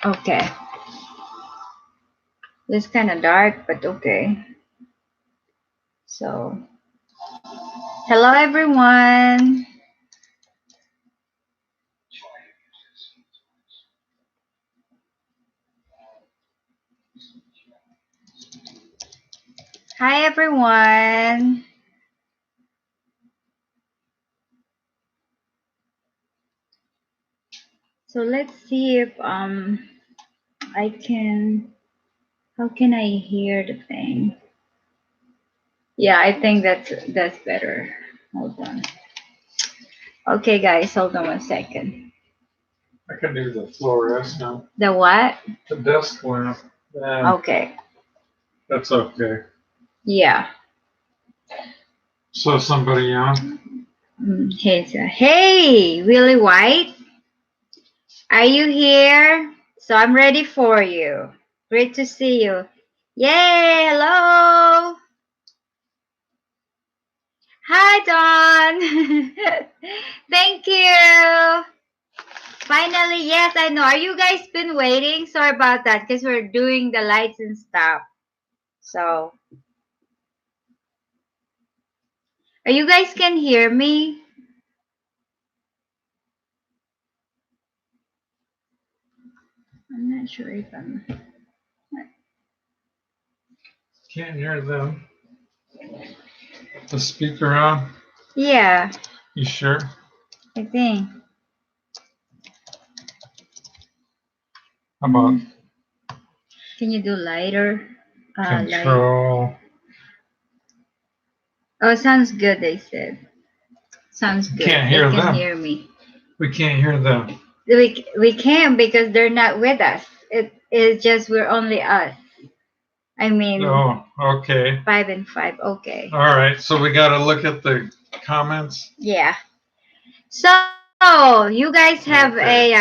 Okay. It's kind of dark, but okay. So, hello everyone. Hi everyone. So let's see if I can. How can I hear the thing? Yeah, I think that's better. Hold on. Okay, guys, hold on 1 second. I can do the fluorescent now. The what? The desk lamp. Yeah, Okay. that's okay. Yeah. So somebody on? Hey, Willie White, are you here? So I'm ready for you. Great to see you. Yay! Hello. Hi, Don. Thank you. Finally, yes, I know. Are you guys been waiting? Sorry about that, because we're doing the lights and stuff. So, are you guys can hear me? I'm not sure if I'm. Can't hear them. The speaker on? Yeah, You sure? I think. How about Can you do lighter? Light. control? Oh, sounds good. They said. Sounds good. Can't They hear can them. hear me. We can't hear them. We can because they're not with us. It is just we're only us. I mean, Oh, okay. 5 and 5. Okay. All right. So we got to look at the comments. Yeah. So you guys have Okay.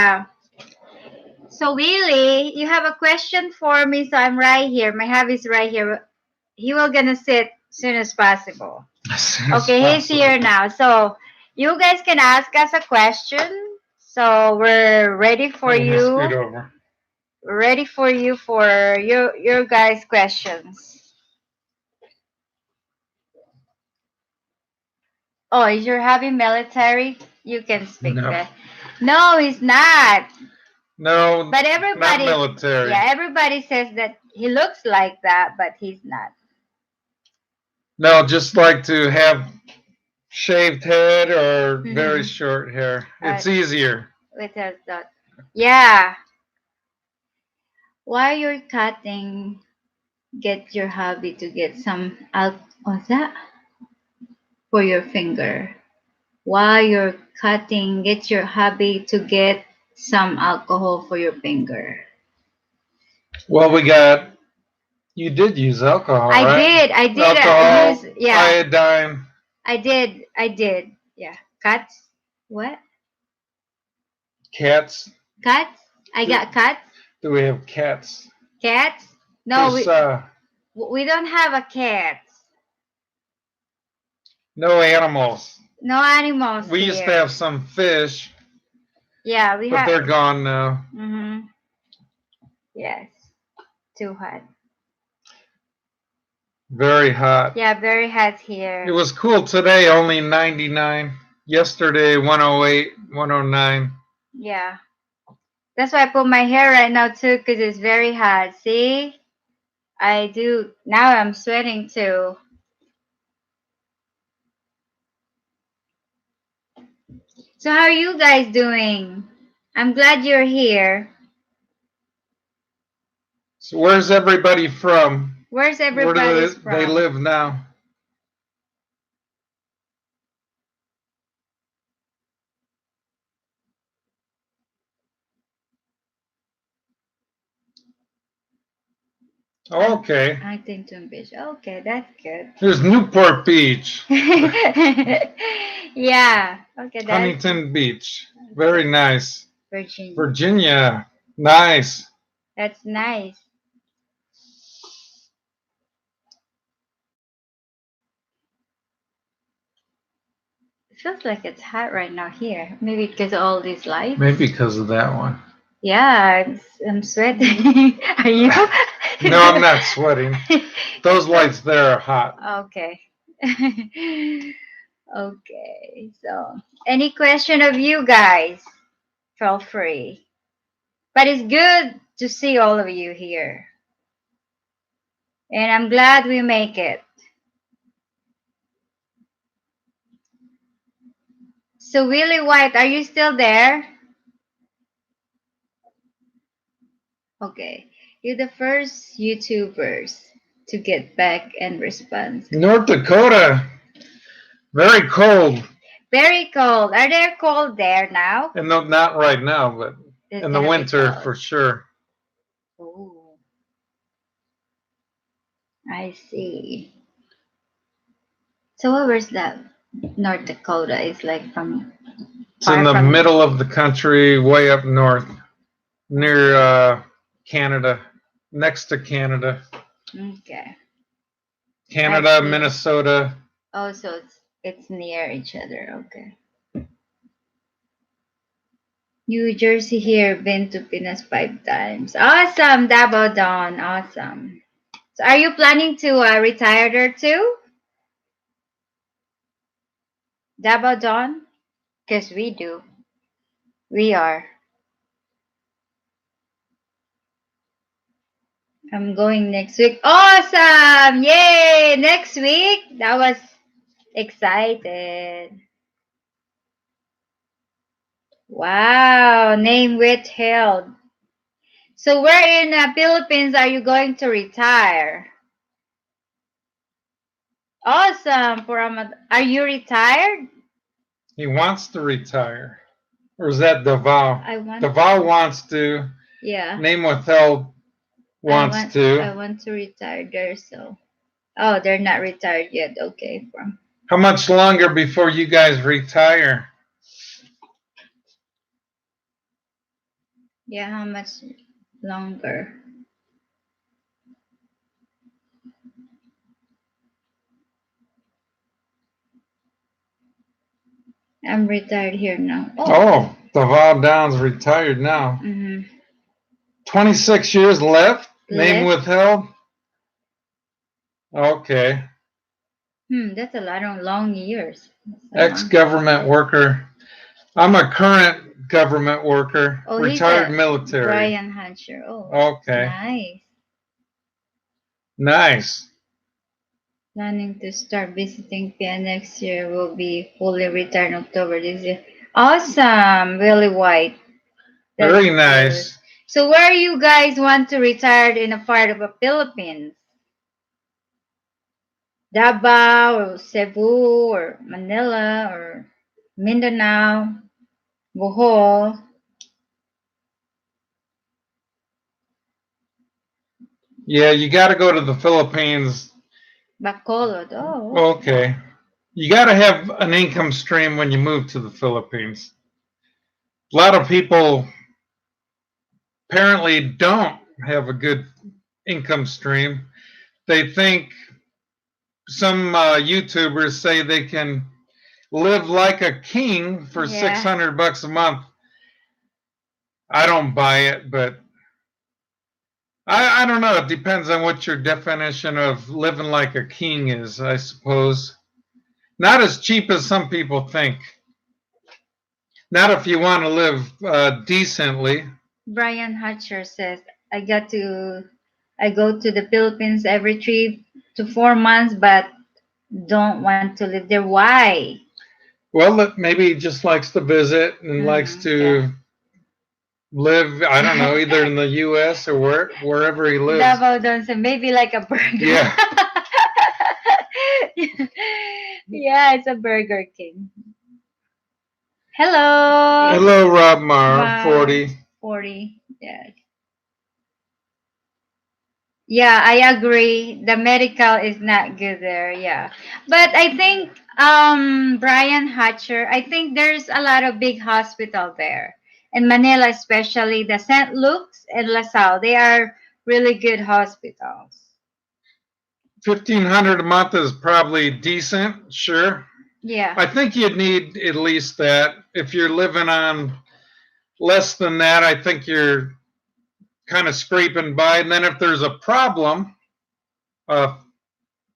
so Willie, you have a question for me. So I'm right here. My hubby's right here. He will gonna sit soon as possible. As soon as Okay, he's possible. here now. So you guys can ask us a question. So we're ready for Let me scoot you. over. Ready for you for your guys' questions. Oh, is your hubby military? You can speak No. that. No, he's not. No, But not everybody, military. yeah, everybody says that he looks like that, but he's not. No, just like to have shaved head or very Mm-hmm. short hair. It's easier. With his dot. Yeah. While you're cutting, get your hubby to get some what's that? For your finger. While you're cutting, get your hubby to get some alcohol for your finger. Well, we got. You did use alcohol, I right? did. I did Alcohol, use. Yeah. iodine, I did. I did. Yeah. Cuts. What? cats. Cuts. I Do, got cuts. do we have cats? Cats. No, There's we don't have a cat. no animals. No animals We used to here. have some fish, Yeah, we but have. they're gone now. Mm-hmm. Yes. Too hot. Very hot. Yeah, very hot It here. was cool today, only 99. Yesterday, 108, 109. Yeah. That's why I put my hair right now too, because it's very hot. See? I do. Now I'm sweating too. So how are you guys doing? I'm glad you're here. So where's everybody from? Where's Where do everybody's they from? live now? Okay. Huntington Beach. Okay, that's good. There's Newport Beach, Yeah. Okay, that's Huntington Beach. Very nice. Virginia. Virginia. Nice. That's nice. It feels like it's hot right now here. Maybe because of all these lights. Maybe because of that one. Yeah, I'm sweating. Are you? No, I'm not sweating. Those lights there are hot. Okay. Okay. So, any question of you guys, feel free. But it's good to see all of you here. And I'm glad we make it. So, Willie White, are you still there? Okay. You're the first YouTubers to get back and respond. North Dakota, very cold. Very cold. Are they cold there now? And no, not right now, but It's in the gonna be winter cold. for sure. Oh, I see. So where's that? North Dakota is like from It's in far the from. middle of the country, way up north, near Canada, next to Canada. Okay. I Canada, see. Minnesota. Oh, so it's near each other. Okay. New Jersey here. Been to Pinas 5 times. Awesome, Dabo Dawn. Awesome. So are you planning to retire there too, Dabo Dawn? Because we do. We are. I'm going next week. Awesome! Yay! Next week? That was excited. Wow, name withheld. So where in the Philippines are you going to retire? Awesome. Are you retired? He wants to retire. Or is that Davao? I want Davao to. wants to. Yeah. Name withheld wants I to. want to retire there, so. Oh, they're not retired yet. Okay, from. How much longer before you guys retire? Yeah, how much longer? I'm retired here now. Oh, Davao Downs retired now. Mm-hmm. 26 years left? Name Left. withheld? Okay. That's a lot of long years. Ex-government worker. I'm a current government worker, Oh, he's retired a military. Brian Hatcher. Oh, Okay. nice. Nice. Planning to start visiting PN next year. Will be fully retired in October this year. Awesome, Willie White. That's Very good. nice. So where you guys want to retire in a part of the Philippines? Davao or Cebu or Manila or Mindanao, Bohol. Yeah, you got to go to the Philippines. Bacolod. Oh, Okay. You got to have an income stream when you move to the Philippines. A lot of people apparently don't have a good income stream. They think some YouTubers say they can live like a king for yeah. $600 a month. I don't buy it, but I don't know. It depends on what your definition of living like a king is, I suppose. Not as cheap as some people think. Not if you want to live decently. Brian Hatcher says, I go to the Philippines every 3 to 4 months, but don't want to live there. Why? Well, maybe he just likes to visit and likes to live, I don't know, either in the U.S. or wherever he lives. Davao don't say, maybe like a burger. Yeah. Yeah, it's a Burger King. Hello. Hello, Rob Mar, Mar 40. 40. Yeah. Yeah, I agree. The medical is not good there. Yeah. But I think Brian Hatcher, I think there's a lot of big hospital there. In Manila, especially the St. Luke's and LaSalle, they are really good hospitals. 1,500 a month is probably decent, sure. Yeah. I think you'd need at least that if you're living on Less than that, I think you're kind of scraping by. And then if there's a problem, uh,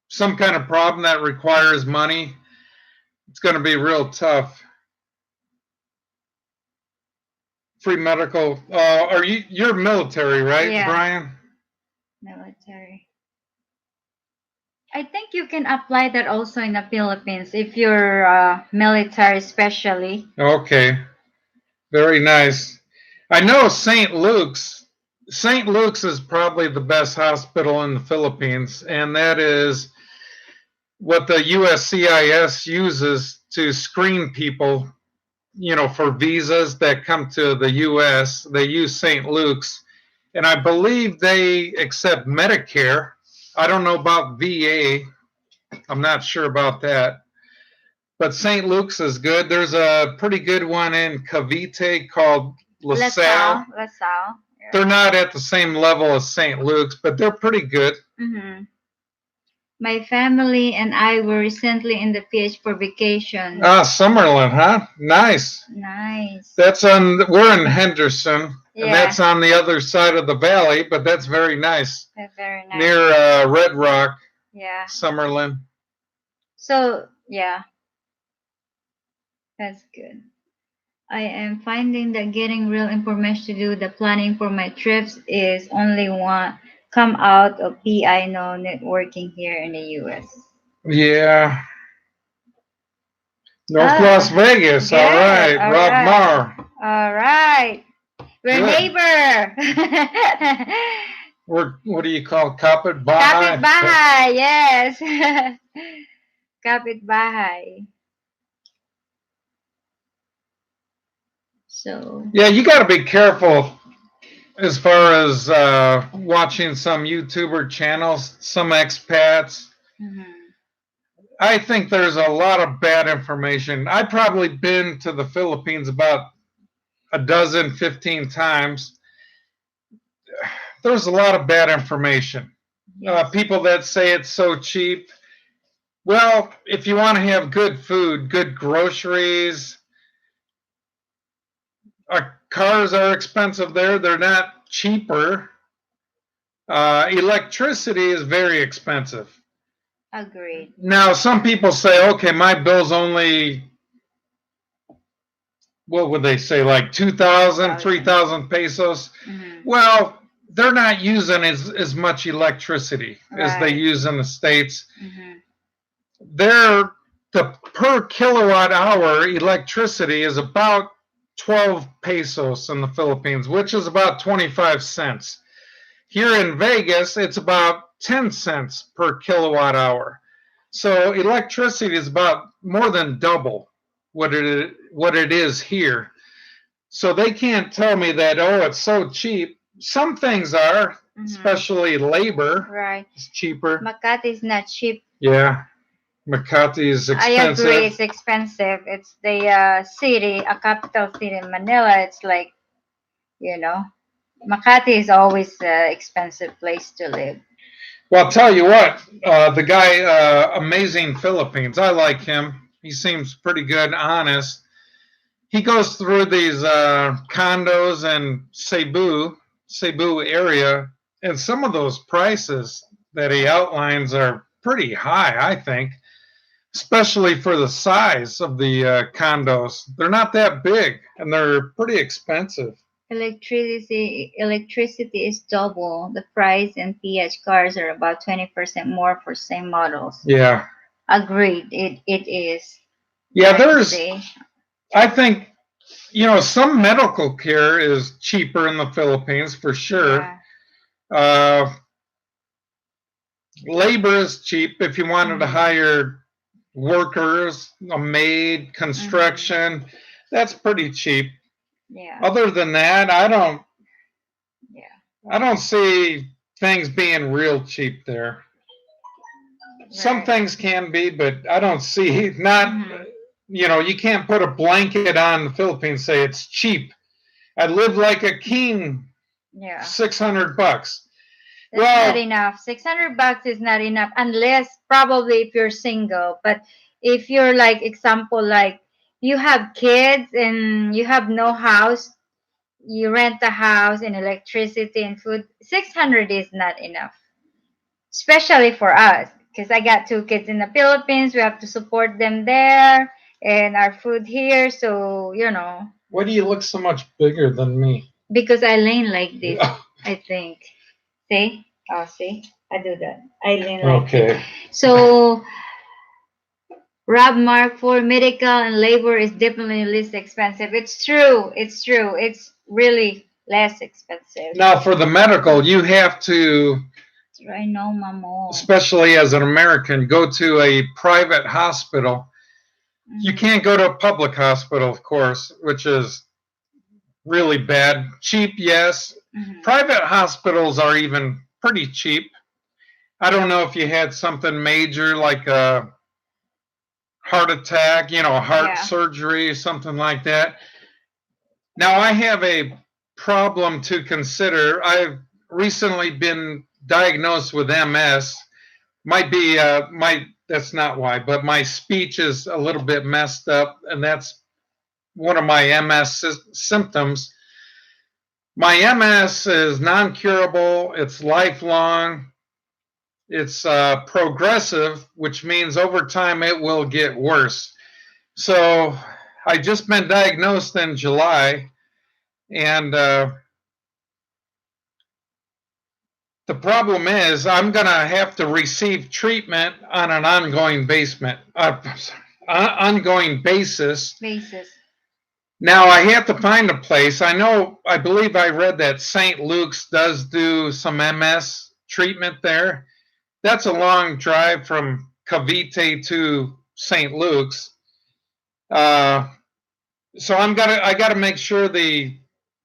some kind of problem that requires money, it's going to be real tough. Free medical. Are you're military, right, Yeah, Brian? military. I think you can apply that also in the Philippines if you're military, especially. Okay, very nice. I know St. Luke's. St. Luke's is probably the best hospital in the Philippines, and that is what the USCIS uses to screen people, for visas that come to the US. They use St. Luke's, and I believe they accept Medicare. I don't know about VA. I'm not sure about that. But St. Luke's is good. There's a pretty good one in Cavite called LaSalle. LaSalle. They're not at the same level as St. Luke's, but they're pretty good. Mm-hmm. My family and I were recently in the PH for vacation. Ah, Summerlin, huh? Nice. Nice. We're in Henderson, Yeah. and that's on the other side of the valley, but that's very nice. That's very nice. Near Red Rock, Yeah. Summerlin. So, yeah, that's good. I am finding that getting real information to do the planning for my trips is only one come out of PI know networking here in the US. Yeah. North Ah, Las Vegas. good. All right. All Rob right. Marr. All right. We're Good. neighbor. What do you call Kapit Bahay? Kapit bahay, yes. Kapit bahay. So. Yeah, you got to be careful as far as watching some YouTuber channels, some expats. Mhm. I think there's a lot of bad information. I've probably been to the Philippines about a dozen, 15 times. There's a lot of bad information. Yes. People that say it's so cheap. Well, if you want to have good food, good groceries, cars are expensive there. They're not cheaper. Electricity is very expensive. Agreed. Now, some people say, okay, my bill's only, what would they say, like 2,000, 3,000 pesos? Mm-hmm. Well, they're not using as much electricity as they use in the States. Mm-hmm. The per kilowatt hour electricity is about 12 pesos in the Philippines, which is about 25 cents. Here in Vegas, it's about 10 cents per kilowatt hour. So electricity is about more than double what it is here. So they can't tell me that, oh, it's so cheap. Some things are, especially labor. Right. It's cheaper. Makati is not cheap. Yeah. Makati is expensive. I agree, it's expensive. It's the city, a capital city in Manila. It's like, Makati is always an expensive place to live. Well, I'll tell you what, the guy, Amazing Philippines, I like him. He seems pretty good, honest. He goes through these condos in Cebu area, and some of those prices that he outlines are pretty high, I think, especially for the size of the condos. They're not that big, and they're pretty expensive. Electricity is double the price, and PH cars are about 20% more for same models. Yeah. Agreed. It is. Yeah, I think, some medical care is cheaper in the Philippines for sure. Yeah. Labor is cheap if you wanted to hire workers, a maid, construction. That's pretty cheap. Yeah. Other than that, I don't see things being real cheap there. Right. Some things can be, but I don't see you can't put a blanket on the Philippines and say it's cheap. I live like a king. Yeah. $600. That's not enough. $600 is not enough unless probably if you're single. But if you're like example, like you have kids and you have no house, you rent a house and electricity and food. 600 is not enough, especially for us. Because I got two kids in the Philippines, we have to support them there, and our food here. So Why do you look so much bigger than me? because I lean like this, I think. See? Oh, see? I do that. I lean like this. Okay. So Rob Mark for medical and labor is definitely less expensive. It's true. It's true. It's really less expensive. Now, for the medical, you have to, I know, Mamo. especially as an American, go to a private hospital. You can't go to a public hospital, of course, which is really bad. Cheap, yes. Private hospitals are even pretty cheap. I don't know if you had something major like a heart attack, heart Yeah. surgery, something like that. Now, I have a problem to consider. I've recently been diagnosed with MS. Might be that's not why, but my speech is a little bit messed up, and that's one of my MS symptoms. My MS is non-curable. It's lifelong. It's progressive, which means over time it will get worse. So I just been diagnosed in July, and the problem is I'm gonna have to receive treatment on an ongoing basis. Now I have to find a place. I believe I read that St. Luke's does do some MS treatment there. That's a long drive from Cavite to St. Luke's. So I gotta make sure the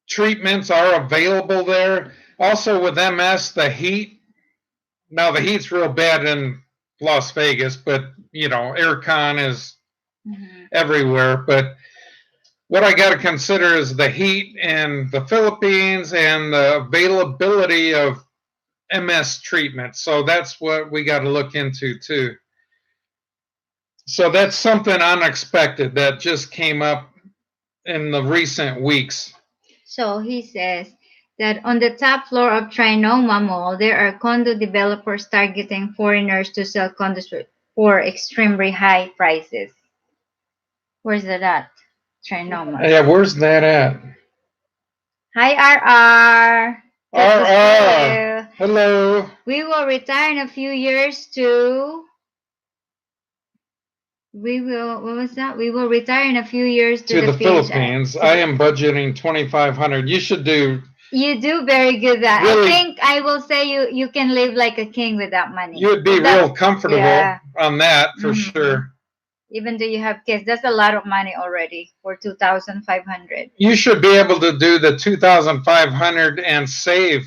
treatments are available there. Also with MS, the heat. Now the heat's real bad in Las Vegas, but aircon is everywhere. But what I got to consider is the heat in the Philippines and the availability of MS treatment. So that's what we got to look into too. So that's something unexpected that just came up in the recent weeks. So he says that on the top floor of Trinoma Mall, there are condo developers targeting foreigners to sell condos for extremely high prices. Where's that at? Trinoma. Yeah, where's that at? Hi, RR. Good to see RR. you. Hello. We will retire in a few years to. We will. What was that? We will retire in a few years to To the beach. Philippines. I am budgeting 2,500. You should do. You do very good that. Really, I think I will say you can live like a king with that money. You would be real comfortable on that for sure. Even though you have kids, that's a lot of money already for 2,500. You should be able to do the 2,500 and save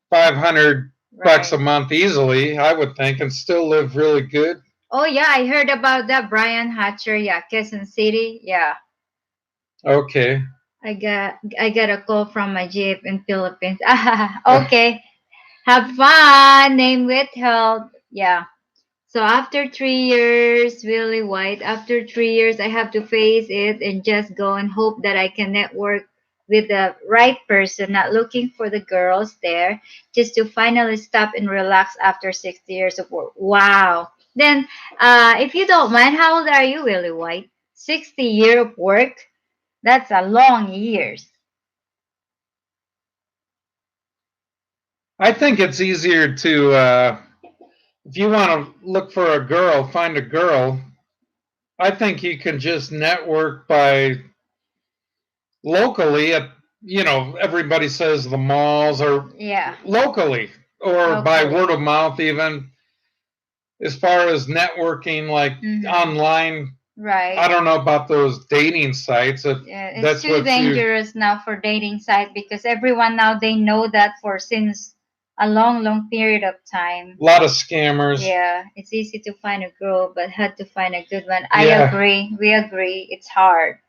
500 bucks a month easily, I would think, and still live really good. Oh yeah, I heard about that. Brian Hatcher, yeah, Quezon City, yeah. Okay. I got a call from my GF in Philippines. Okay. Have fun. Name withheld. Yeah. So after 3 years, really white, after 3 years, I have to face it and just go and hope that I can network with the right person, not looking for the girls there, just to finally stop and relax after 60 years of work. Wow. Then, if you don't mind, how old are you, Willie White? 60 year of work? That's a long years. I think it's easier to, if you want to look for a girl, find a girl. I think you can just network by locally at, everybody says the malls or locally or by word of mouth, even as far as networking, like online. Right. I don't know about those dating sites. Yeah, it's too dangerous now for dating site because everyone now they know that for since a long, long period of time. A lot of scammers. Yeah, it's easy to find a girl, but hard to find a good one. I agree. We agree. It's hard.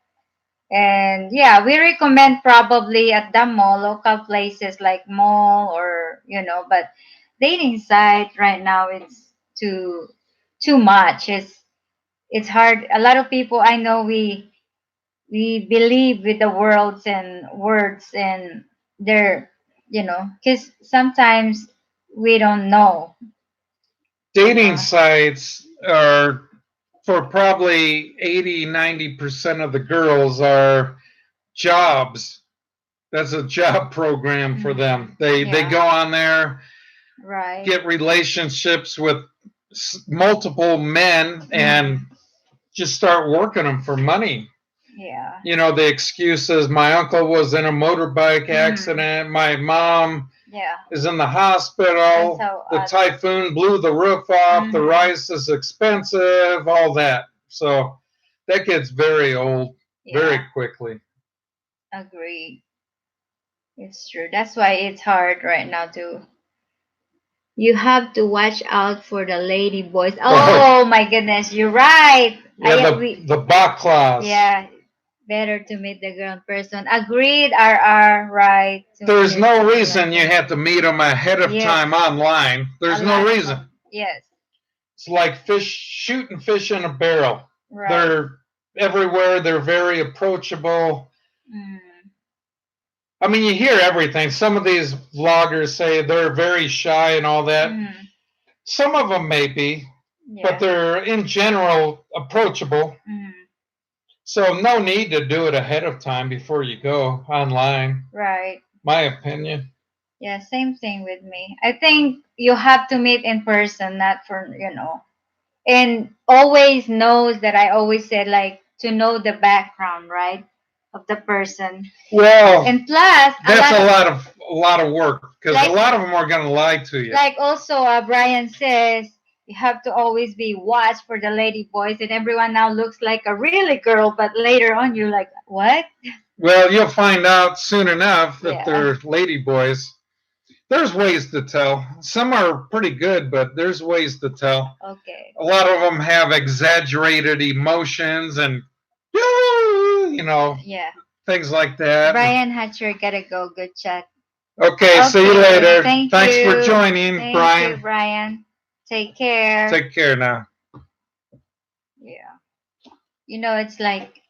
And yeah, we recommend probably at the mall, local places like mall or but dating site right now it's too much. It's hard. A lot of people I know we believe with the worlds and words and their, because sometimes we don't know. Dating Uh, sites are for probably 80-90% of the girls are jobs. That's a job program for them. They yeah, go on there, right. get relationships with multiple men, and just start working them for money. Yeah. You know, the excuses: my uncle was in a motorbike accident, my mom Yeah. is in the That's hospital, how the typhoon blew the roof off, the rice is expensive, all that. So that gets very old very yeah, quickly. agree. It's true. That's why it's hard right now to. You have to watch out for the lady boys. Oh, Oh my goodness, you're right. yeah, the bach class. Yeah, better to meet the girl in person. Agreed, RR, right. To meet There's in no person. reason you have to meet them ahead of Yes, time online. a There's no lot of reason. them. Yes, It's like fish shooting fish in a barrel. right. They're everywhere. They're very approachable. Mm, I mean, you hear everything. Some of these vloggers say they're very shy and all that. Some of them may be, but yeah. they're in general approachable. So no need to do it ahead of time before you go online. Right. My opinion. Yeah, same thing with me. I think you have to meet in person, not for, and always knows that I always said like to know the background, right, of the person. Well, And plus, that's a lot of work because a lot of them are going to lie to you. like also Brian says, you have to always be watched for the lady boys, and everyone now looks like a really girl, but later on you're like, what? Well, you'll find out soon enough that Yeah. they're lady boys. There's ways to tell. Some are pretty good, but there's ways to tell. Okay. A lot of them have exaggerated emotions and, Yeah. things like that. Brian Hatcher, gotta go. Good chat. Okay, see you later. Thanks for You. joining, Thank Brian. you, Brian. Take care. Take care now. Yeah. It's like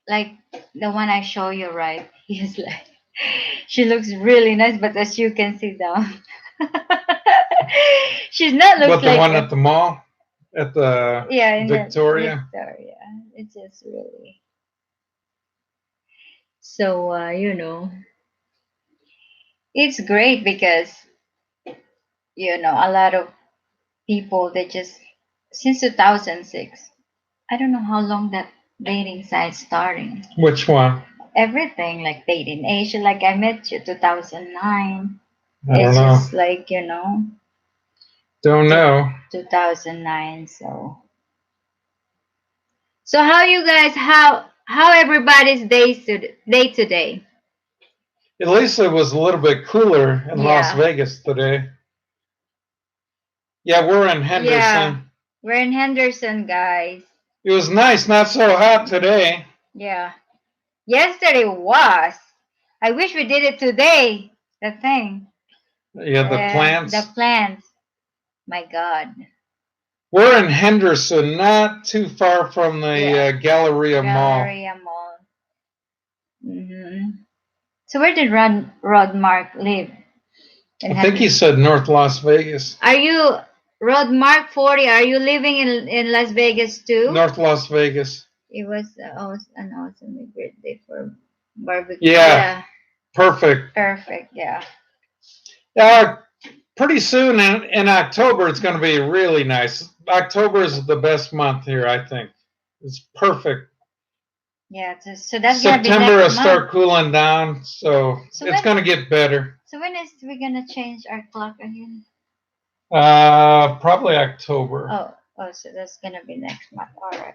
the one I show you, right? He's like, she looks really nice, but as you can see down, she's not looks What, the like one at the mall? At the yeah, in Victoria? the Victoria. It's just really so. It's great because a lot of people they just since 2006. I don't know how long that dating site starting. Which one? Everything like dating Asia, like I met you 2009. I don't It's know. just like Don't know. 2009. So how you guys how everybody's day to day? At least it was a little bit cooler in Las Yeah. Vegas today. Yeah, we're in Henderson. Yeah, we're in Henderson, guys. It was nice, not so hot today. Yeah. Yesterday was. I wish we did it today. The thing. Yeah, the plants. The plants. My God. We're in Henderson, not too far from the Galleria Mall. Galleria Mall. So where did Rodmark live? I think he said North Las Vegas. Are you Rodmark 40? Are you living in Las Vegas too? North Las Vegas. It was an awesome birthday for barbecue. Yeah. Perfect. Perfect. Yeah. Pretty soon in October, it's going to be really nice. October is the best month here, I think. It's perfect. Yeah, so that's September will start cooling down, so it's going to get better. So when is we gonna change our clock again? Probably October. So that's gonna be next month. All right.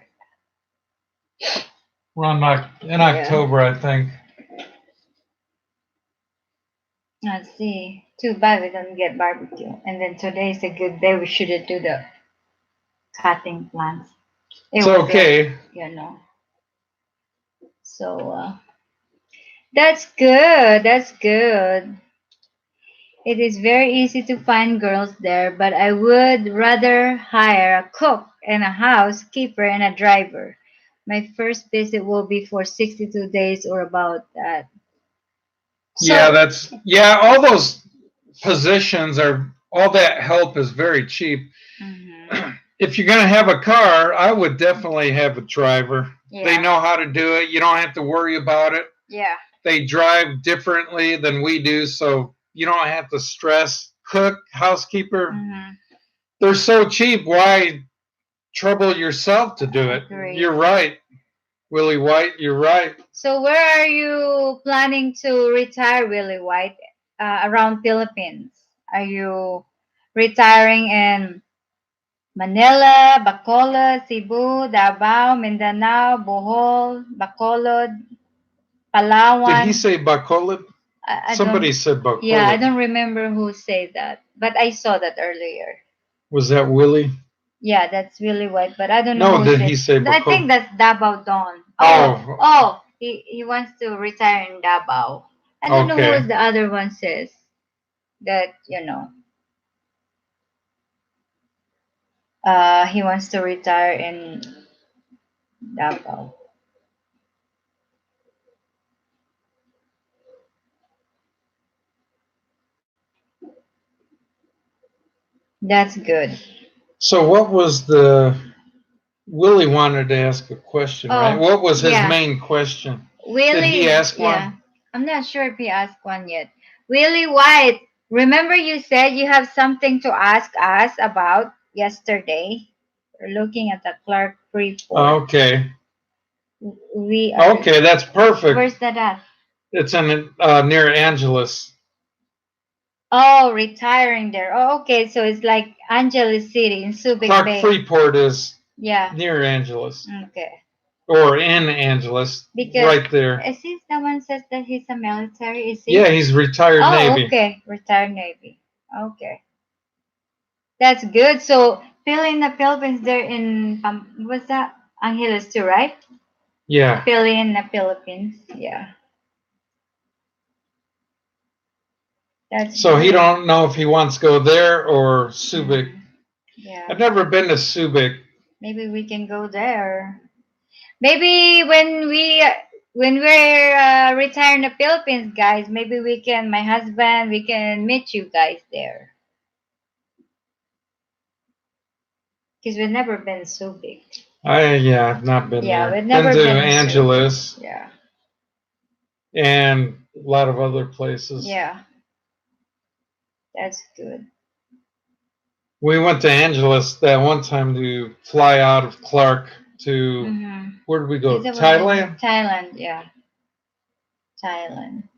Around in October, I think. Let's see. Too bad we don't get barbecue. And then today's a good day. We should do the cutting plants. It's okay. So that's good. That's good. It is very easy to find girls there, but I would rather hire a cook and a housekeeper and a driver. My first visit will be for 62 days or about that. Yeah, So, all those positions are, all that help is very cheap. mhm, If you're going to have a car, I would definitely have a driver. They yeah, know how to do it. You don't have to worry about it. yeah. They drive differently than we do, so you don't have to stress. Cook, housekeeper, Hmm. they're so cheap. Why trouble yourself to do it? Agree. You're right, Willie White. You're right. So, where are you planning to retire, Willie White? Around Philippines? Are you retiring in Manila, Bacolod, Cebu, Davao, Mindanao, Bohol, Bacolod, Did he Palawan? say Bacolod? I Somebody don't. said Yeah, I Bacolod. don't remember who said that, but I saw that earlier. Was that Willie? Yeah, that's really white, but I don't know No, who did said. he say I think Bacolod? that's Davao Don. Oh, Oh, oh, he wants to retire in Davao. I don't know who okay. is the other one says that he wants to retire in Davao. That's good. So what was the Willie wanted to ask a question, right? Oh, What was his yeah. main question? Did he Willie, ask yeah. one? I'm not sure if he asked one yet. Willie White, remember you said you have something to ask us about yesterday? We're looking at the Clark report. Okay. We are. Okay, that's perfect. Where's that at? It's in near Angeles. Oh, retiring there. Oh, okay. So it's like Angeles City in Subic Clark Bay. Freeport is Yeah. near Angeles Okay. or in Angeles, Because right there. is he someone says that he's a military? Is he? Yeah, he's retired Oh, Navy. okay. Retired Navy. Okay. That's good. So still in the Philippines, they're in what's that? Angeles too, right? Yeah. Still in the Philippines. Yeah. That's So he good. don't know if he wants to go there or Subic. Mm, yeah. I've never been to Subic. Maybe we can go there. Maybe when we're retired in the Philippines, guys, maybe we can, my husband, we can meet you guys there. Because we've never been so big. I've not been Yeah, there. we've Been never to been so big. Angeles Yeah. and a lot of other places. Yeah, that's good. We went to Angeles that one time to fly out of Clark to, Mm-hmm. where did we Is go? that what the Thailand? Thailand? Yeah, Thailand.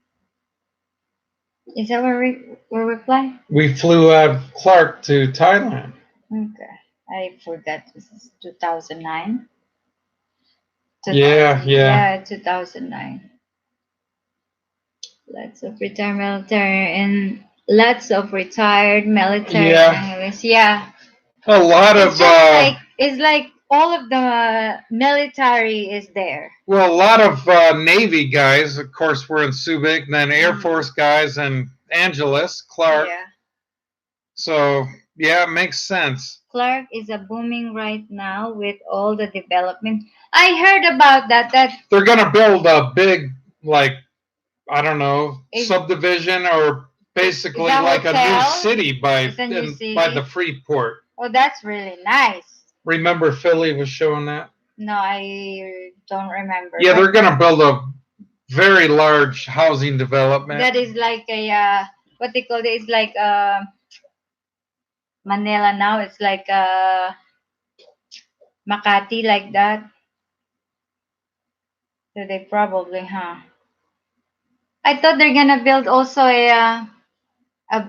Is that where we fly? We flew out of Clark to Thailand. Okay, I forgot. This is 2009. Yeah, 2000. yeah. Yeah, 2009. Lots of retired military and lots of retired military Yeah. analysts. Yeah, A lot it's of, just like it's like all of the military is there. well, a lot of Navy guys, of course, were in Subic, and then Air Mhm. Force guys in Angeles, Clark. Yeah, So, yeah, it makes sense. Clark is a booming right now with all the development. I heard about that. That They're going to build a big, like, I don't know, is subdivision or is basically a like a new hotel. city It's a new by the city. Freeport. Oh, that's really nice. Remember Philly was showing that? No, I don't remember. Yeah, But they're going to build a very large housing development. that is like a what they call it is like Manila now. It's like Makati like that. So they probably, huh? I thought they're gonna build also a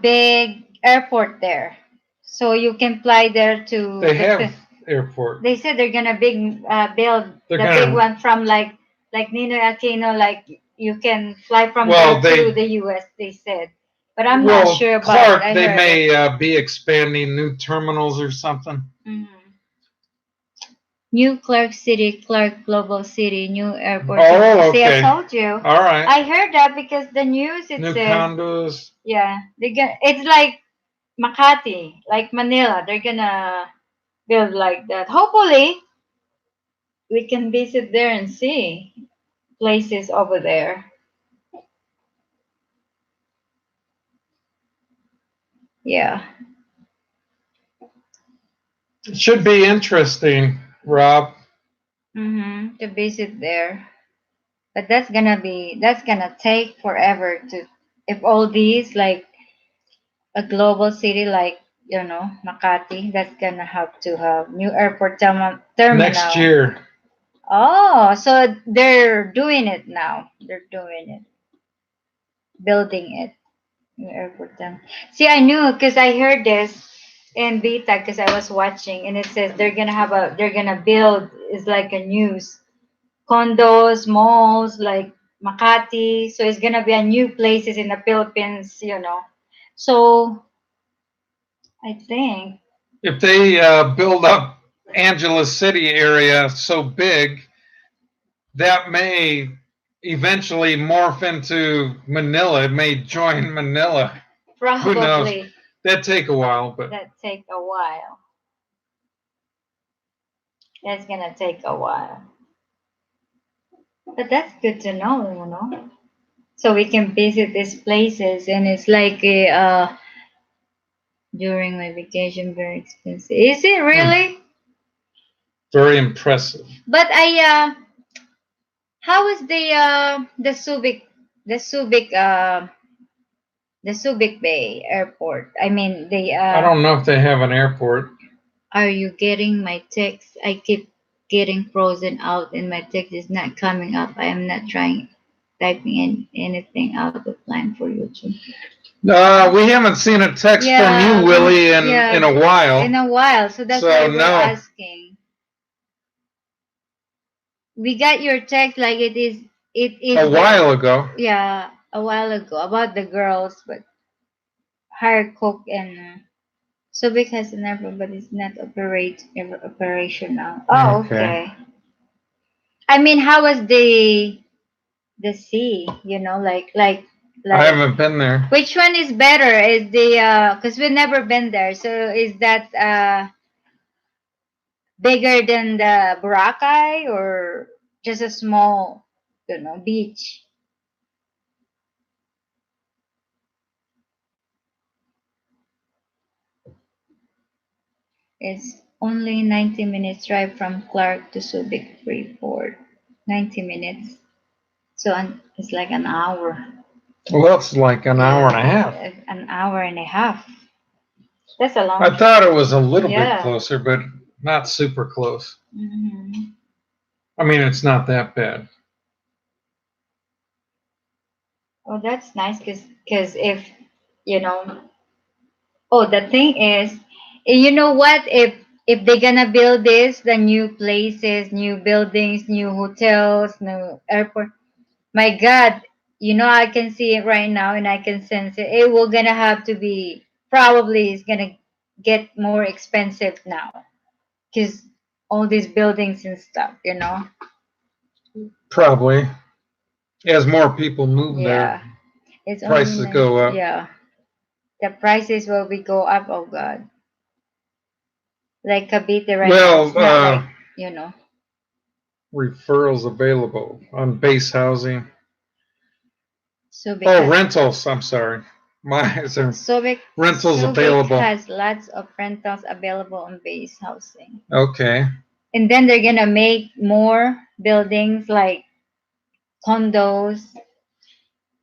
big airport there, so you can fly there to They the. have airport. They said they're gonna build They're the big going to, one from like Ninoy Aquino, like you can fly from there well, to they, the U.S. They said, but I'm not well, sure about it. Clark, I they heard it. may be expanding new terminals or something. Mhm. New Clark City, Clark Global City, new airport. Oh, See, I okay. told you. All right. I heard that because the news it New says, condos. yeah, it's like Makati, like Manila. They're gonna build like that. Hopefully, We can visit there and see places over there. Yeah. It should be interesting, Rob. To visit there. But that's gonna take forever to, if all these like a global city like, Makati, that's gonna have to have new airport Next terminal. year. Oh, so they're doing it now. They're doing it, building it. New airport terminal. See, I knew because I heard this in beta because I was watching, and it says they're gonna build is like a news condos, malls like Makati. So it's gonna be a new places in the Philippines. So I think, If they build up Angeles City area so big, that may eventually morph into Manila. It may join Manila. Who knows? probably That'd take a while, but that take a while. That's gonna take a while. But that's good to know. So we can visit these places, and it's like during my vacation, very expensive. Is it really? very impressive. But how is the Subic Bay Airport? I mean, I don't know if they have an airport. are you getting my text? I keep getting frozen out, and my text is not coming up. I am not trying typing anything out of line for you too. We haven't seen a text from Yeah, you, Willie, yeah, in a while. in a while. So that's So why we're no, asking. We got your text like it is a while ago. yeah, a while ago about the girls, but hire cook and Subic has an airport, but it's not operational. Oh, Okay. okay. I mean, how was the sea? I Like haven't been there. which one is better? Is the because we've never been there, so is that bigger than the Boracay or just a small, beach? It's only 90 minutes drive from Clark to Subic Freeport. 90 minutes. So it's like an hour. Well, it's like an hour and a half. An hour and a half. That's a long. I thought it was a little bit Yeah. closer, but not super close. hmm I mean, it's not that bad. Oh, that's nice because if you know. Oh, the thing is, you know what? If they're gonna build this, the new places, new buildings, new hotels, new airport. My God, I can see it right now and I can sense it. It will gonna have to be probably is gonna get more expensive now because all these buildings and stuff. Probably. As more people move there, Yeah, it's only prices go up. yeah. The prices will be go up. Oh God, like Cavite right now, Well, it's not like you know. referrals available on base housing. So Oh, because rentals. I'm sorry. My Subic rentals Subic available. has lots of rentals available on base housing. Okay. And then they're gonna make more buildings like condos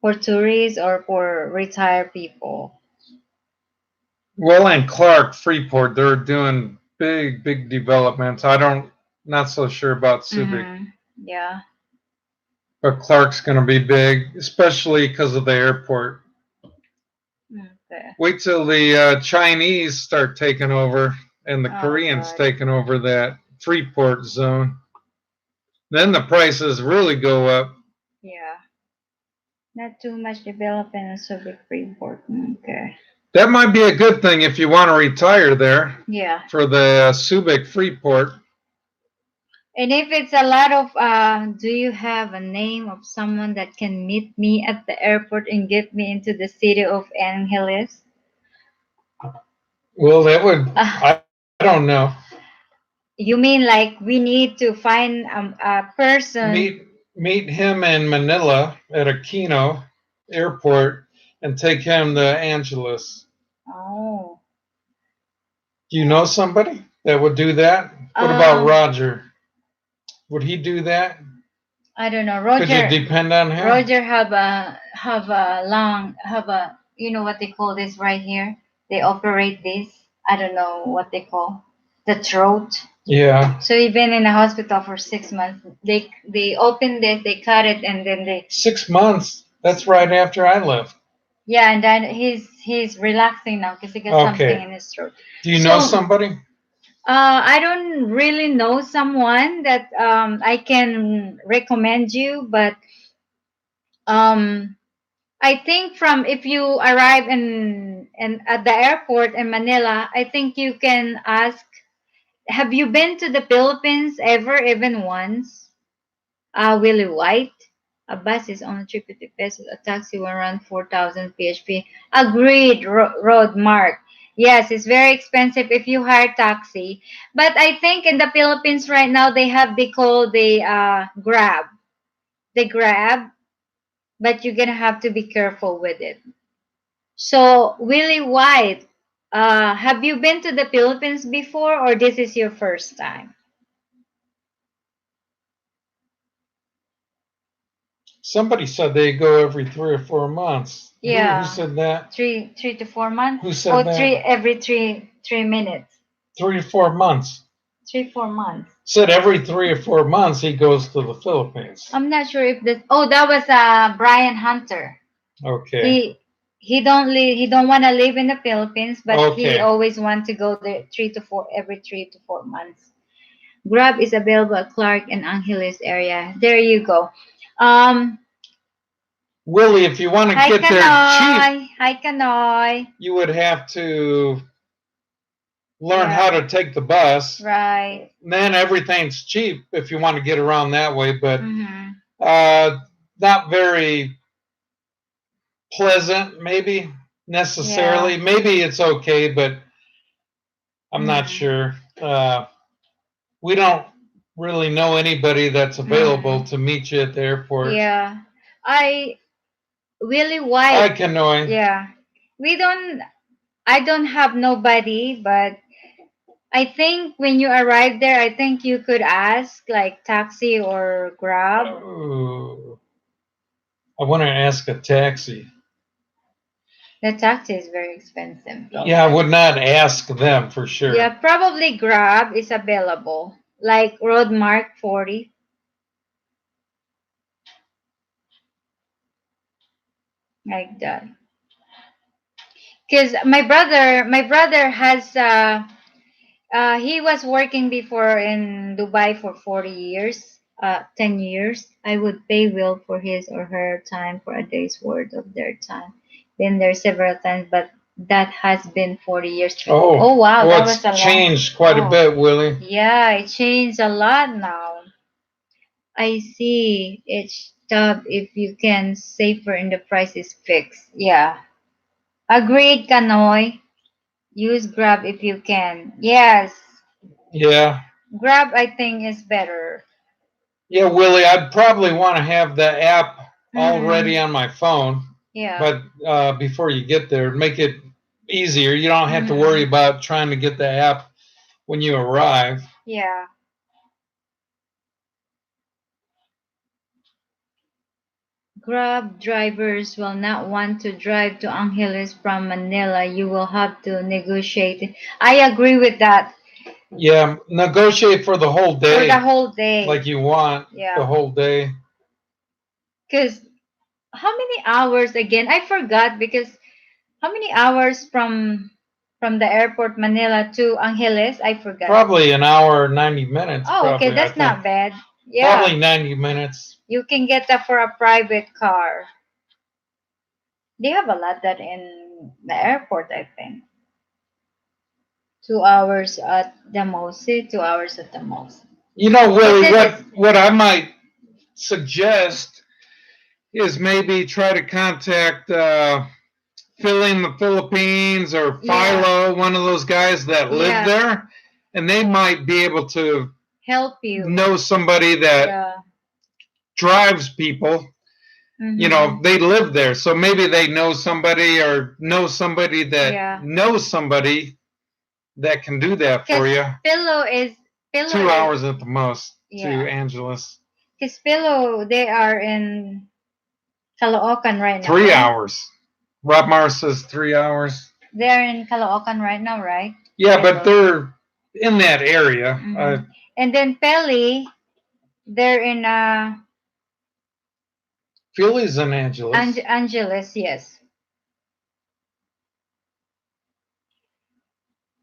for tourists or for retired people. Well, in Clark, Freeport, they're doing big, big developments. Not so sure about Subic, Yeah. but Clark's going to be big, especially because of the airport. Okay. Wait till the Chinese start taking over and the Oh Koreans God. taking over that Freeport zone. Then the prices really go up. Yeah. Not too much development in Subic Freeport. Okay. That might be a good thing if you want to retire there Yeah. for the Subic Freeport. And if it's a lot of do you have a name of someone that can meet me at the airport and get me into the city of Angeles? Well, that would, Uh, I don't know. You mean like we need to find a person? Meet him in Manila at Aquino Airport and take him to Angeles. Oh. Do you know somebody that would do that? What about Roger? Would he do that? I don't know. Could you depend on him? Roger have a you know what they call this right here? They operate this. I don't know what they call the throat. Yeah. So he's been in the hospital for 6 months. They open this, they cut it, and then they 6 months. That's right after I left. yeah, and then he's relaxing now because he got something in his throat. Do you know somebody? I don't really know someone that I can recommend you, but um I think from if you arrive in at the airport in Manila, I think you can ask. Have you been to the Philippines ever, even once? Willie White. A bus is only 350 pesos. A taxi will run 4,000 PHP. Agreed, Road Mark. Yes, it's very expensive if you hire taxi. But I think in the Philippines right now they have they call the Grab. The Grab, but you're gonna have to be careful with it. So Willie White, have you been to the Philippines before, or this is your first time? Somebody said they go every 3 or 4 months. Yeah. Who said that? Three to 4 months. Who said that? Every 3 minutes. 3 or 4 months. 3 4 months. Said every 3 or 4 months he goes to the Philippines. I'm not sure if that. Oh, that was Brian Hunter. Okay. He don't want to live in the Philippines, but he Okay. always want to go there 3 to 4 every 3 to 4 months. Grab is available at Clark and Angeles area. There you go. Willie, if you want to get there cheap, Hi, Kanoy. you would have to learn how to take the bus. Right. Then everything's cheap if you want to get around that way, but Mm-hmm. not very pleasant, maybe necessarily. Yeah. Maybe it's okay, but I'm not sure. We don't really know anybody that's available to meet you at the airport. Yeah. Willie White. I can know. Yeah. I don't have nobody, but I think when you arrive there, I think you could ask like taxi or Grab. Oh, I want to ask a taxi. The taxi is very expensive. Yeah, I would not ask them for sure. Yeah, probably Grab is available, like Road Mark 40. Like that. Because my brother has he was working before in Dubai for 40 years, 10 years. I would pay Will for his or her time for a day's worth of their time. Been there several times, but that has been 40 years. Oh wow, well, that was a long. Changed quite a bit, Willie. Yeah, it changed a lot now. I see. Each stub, if you can, safer and the price is fixed. Yeah. Agreed, Kanoy. Use Grab if you can. Yes. Yeah. Grab, I think, is better. Yeah, Willie, I'd probably want to have the app already on my phone. Yeah. But before you get there, make it easier. You don't have to worry about trying to get the app when you arrive. Yeah. Grab drivers will not want to drive to Angeles from Manila. You will have to negotiate. I agree with that. Yeah, negotiate for the whole day. For the whole day. Like you want the whole day. Because how many hours again? I forgot because how many hours from the airport Manila to Angeles? I forgot. Probably an hour, 90 minutes. Oh, probably, okay, that's not bad. Yeah. Probably 90 minutes. You can get that for a private car. They have a lot that in the airport, I think. 2 hours at the most. Say 2 hours at the most. You know, Willie, what I might suggest is maybe try to contact Philly in the Philippines or Philo, one of those guys that live there, and they might be able to help you. know somebody that Yeah. drives people. Mm-hmm. They live there, so maybe they know somebody or know somebody that Yeah. knows somebody that can do that for Because you. Pillow 2 hours at the most to yeah. Angeles. Because Pillow, they are in Caloocan right now, 3 hours. Rob Mars says 3 hours. They are in Caloocan right now, right? Yeah, but Pillow. they're in that area. Mm-hmm. And then Peli, they're in Philly's in Angeles. Angeles, yes.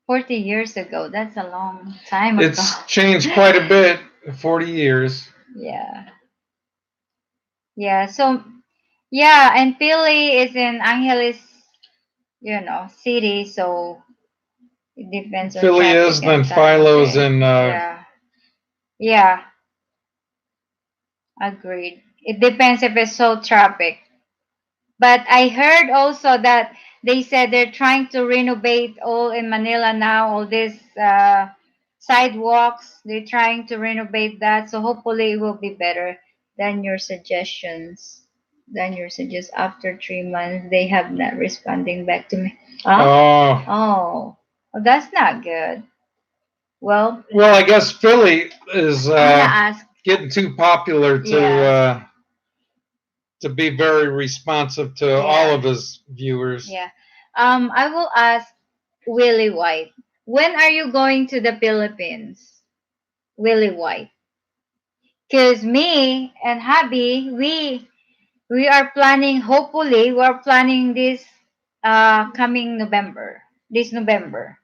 40 years ago. That's a long time ago. It's changed quite a bit. 40 years. Yeah. Yeah. So, yeah. And Pili is in Angeles, city. So it depends on Philly is, traffic then and time of Philo's day. in Yeah. Yeah. Agreed. It depends if it's so traffic. But I heard also that they said they're trying to renovate all in Manila now, all these sidewalks. They're trying to renovate that. So hopefully it will be better than your suggestions. Than your suggest after 3 months, they have not responding back to me. Huh? Oh. Oh, well, that's not good. Well, Well, I guess Philly is I'm gonna ask. getting too popular Yeah. to be very responsive to all Yeah. of his viewers. Yeah. I will ask Willie White. When are you going to the Philippines, Willie White? Because me and Hubby, we are planning. Hopefully, we are planning this coming November. This November.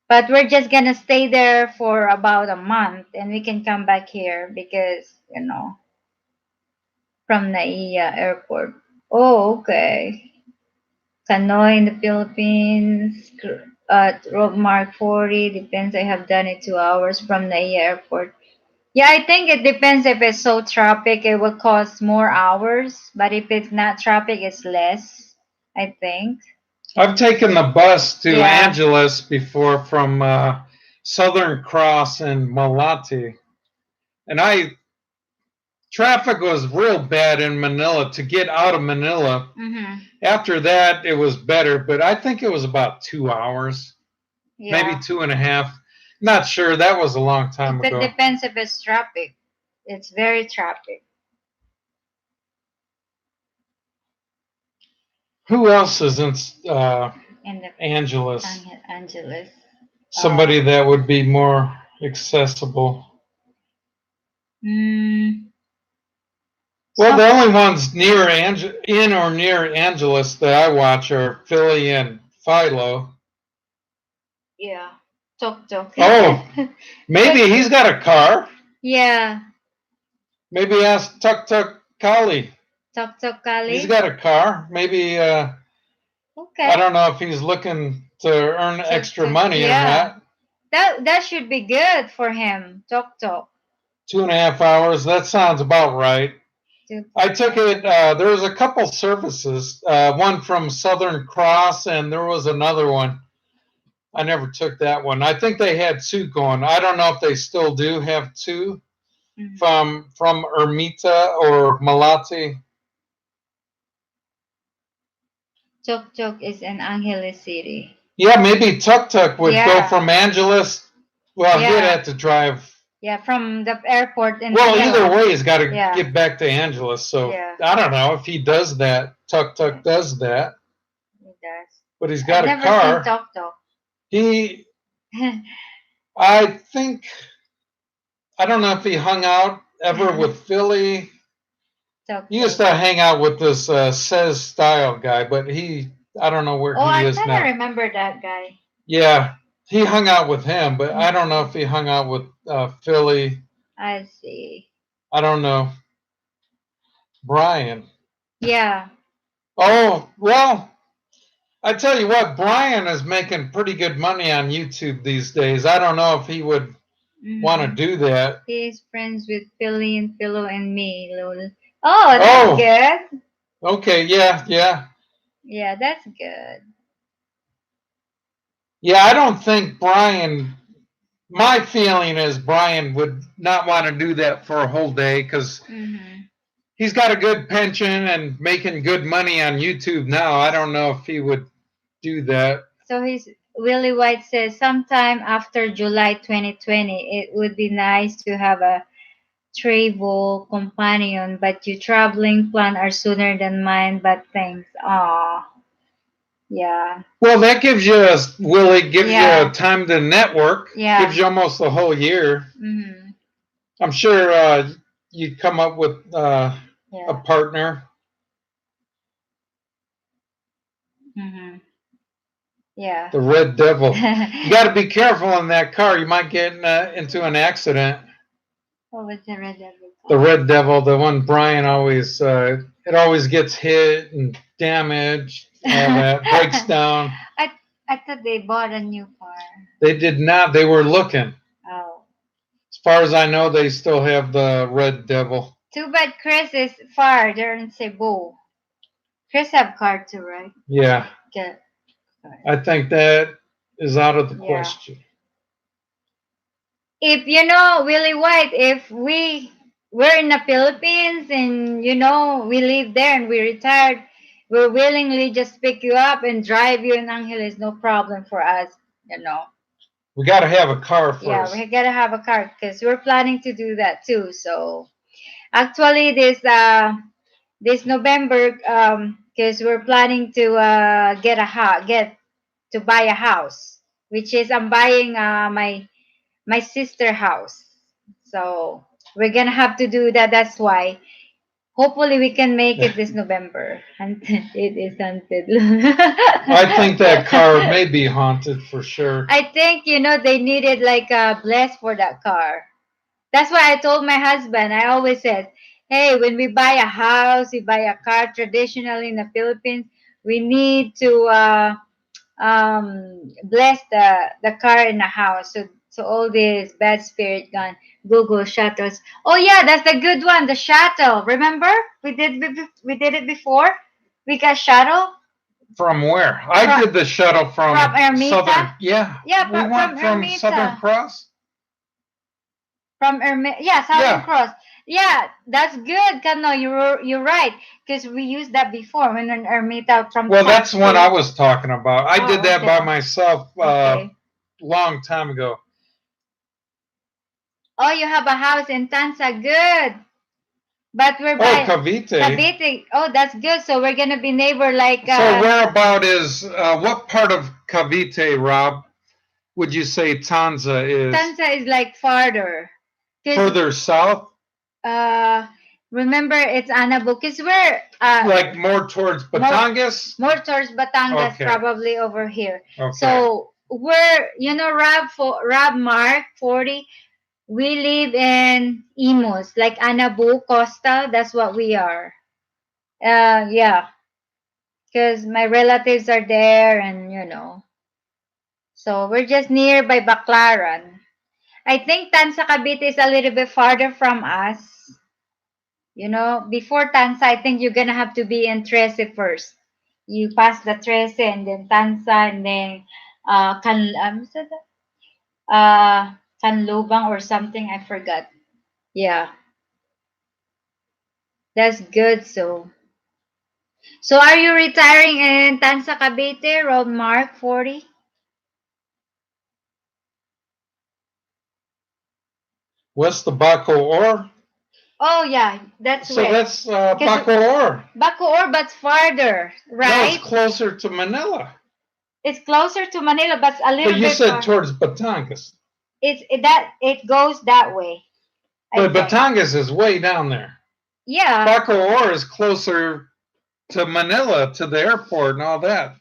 But we're just gonna stay there for about a month, and we can come back here because from Naiya Airport. Oh, okay. Canoe in the Philippines, Road Mark 40, depends. I have done it 2 hours from the airport. Yeah, I think it depends if it's so traffic, it will cost more hours, but if it's not traffic, it's less, I think. I've taken the bus to Yeah. Angeles before from Southern Cross and Malati, and traffic was real bad in Manila to get out of Manila. Mm-hmm. After that, it was better, but I think it was about 2 hours, maybe Yeah. 2.5. Not sure. That was a long time It ago. depends if it's traffic. It's very traffic. Who else is in In the Angeles? Angeles. Somebody that would be more accessible. Mm, Well, the only ones in or near Angeles that I watch are Philly and Philo. yeah. Tok Tok. Oh, maybe he's got a car. Yeah. Maybe ask Tuk Tuk Kali. Tok Tok Kali. He's got a car. Maybe Okay. I don't know if he's looking to earn extra money or not. That should be good for him. Tok Tok. 2.5 hours. That sounds about right. I took it. There was a couple services. One from Southern Cross, and there was another one. I never took that one. I think they had two going. I don't know if they still do have two from Ermita or Malati. Tok Tok is in Angeles City. Yeah, maybe Tuk Tuk would go from Angeles. Well, he'd have to drive. Yeah, from the airport in Well, Manila. either way, he's got to get back to Angeles. So I don't know if he does that. Tuk Tuk does that. He does. But he's got I've a never car. seen Tok Tok. He, I think, I don't know if he hung out ever with Philly. He used to hang out with this Says Style guy, but I don't know where he is now. I kind of remember that guy. Yeah, he hung out with him, but I don't know if he hung out with Philly. I see. I don't know. Brian. Yeah. Oh, well, I tell you what, Brian is making pretty good money on YouTube these days. I don't know if he would want to do that. He's friends with Philly and Philo and me, Lul. Oh, that's good. Okay, yeah. Yeah, that's good. Yeah, I don't think Brian My feeling is Brian would not want to do that for a whole day because Mm-hmm. he's got a good pension and making good money on YouTube now. I don't know if he would do that. So he's Willie White says sometime after July 2020, it would be nice to have a travel companion, but your traveling plan are sooner than mine. But thanks. Aw, yeah, Well, that gives you a Willie gives you a yeah, time to network. yeah. Gives you almost a whole year. Mm-hmm. I'm sure you'd come up with a Yeah. partner. Mm-hmm. Yeah. The Red Devil. You got to be careful in that car. You might get into an accident. What was the red devil The called? Red Devil, the one Brian always, it always gets hit and damaged, all that, breaks down. I I thought they bought a new car. They did not, they were looking. Oh. As far as I know, they still have the Red Devil. Too bad Chris is far. They're in Cebu. Chris have car too, right? Yeah, Get I think that is out of the yeah. question. If you know Willie White, if we're in the Philippines and we live there and we retired, we'll willingly just pick you up and drive you in Angeles, no problem for us, you know. We got to have a car Yeah, first. we gotta have a car because we're planning to do that too. So actually, this November, because we're planning to get to buy a house, which is I'm buying my sister house. So we're gonna have to do that. That's why. Hopefully we can make it this November. And it is haunted. I think that car may be haunted for sure. I think they needed like a bless for that car. That's why I told my husband. I always said, "Hey, when we buy a house, we buy a car. Traditionally in the Philippines, we need to bless the car in the house, so all this bad spirit gone. Google shuttles. Oh yeah, that's the good one, the shuttle. Remember we did it before. We got shuttle From where? I from did the shuttle from from Ermita. Southern. Yeah, Yeah, we from went from Southern Ermita. Cross. From Ermita. Yeah, Southern Yeah. Cross. Yeah, that's good. Kano, you're right because we used that before when in Ermita from Well, Park that's what I to. was talking about. I did Oh, that by okay. myself Okay. long time ago. Oh, you have a house in Tansa. Good. But we're Oh, by Cavite. Cavite. Oh, that's good. So we're gonna be neighbor like So whereabout is what part of Cavite, Rob? Would you say Tanza is Tansa is like farther. Cause further south, uh remember it's Anabo. Cause we're like more towards more Batangas? more towards Batangas, Okay. probably over here. Okay. So we're Rob Mark 40. We live in Imus, like Anabu Costa. That's what we are. Yeah, because my relatives are there, and so we're just nearby Baclaran. I think Tansa Cavite is a little bit farther from us. Before Tansa, I think you're gonna have to be in Trece first. You pass the Trece and then Tansa and then what's that? Canlubang or something. I forgot. Yeah, that's good. So are you retiring in Tansa Cavite, Road Mark 40? West of Baco Or. Oh yeah, that's So where. that's Because Baco Or. Bacoor, but farther, No, it's right? closer to Manila. It's closer to Manila, but a But little you bit said far. towards Batangas. It goes that way, I But think. Batangas is way down there. Yeah. Baco Or is closer to Manila, to the airport and all that.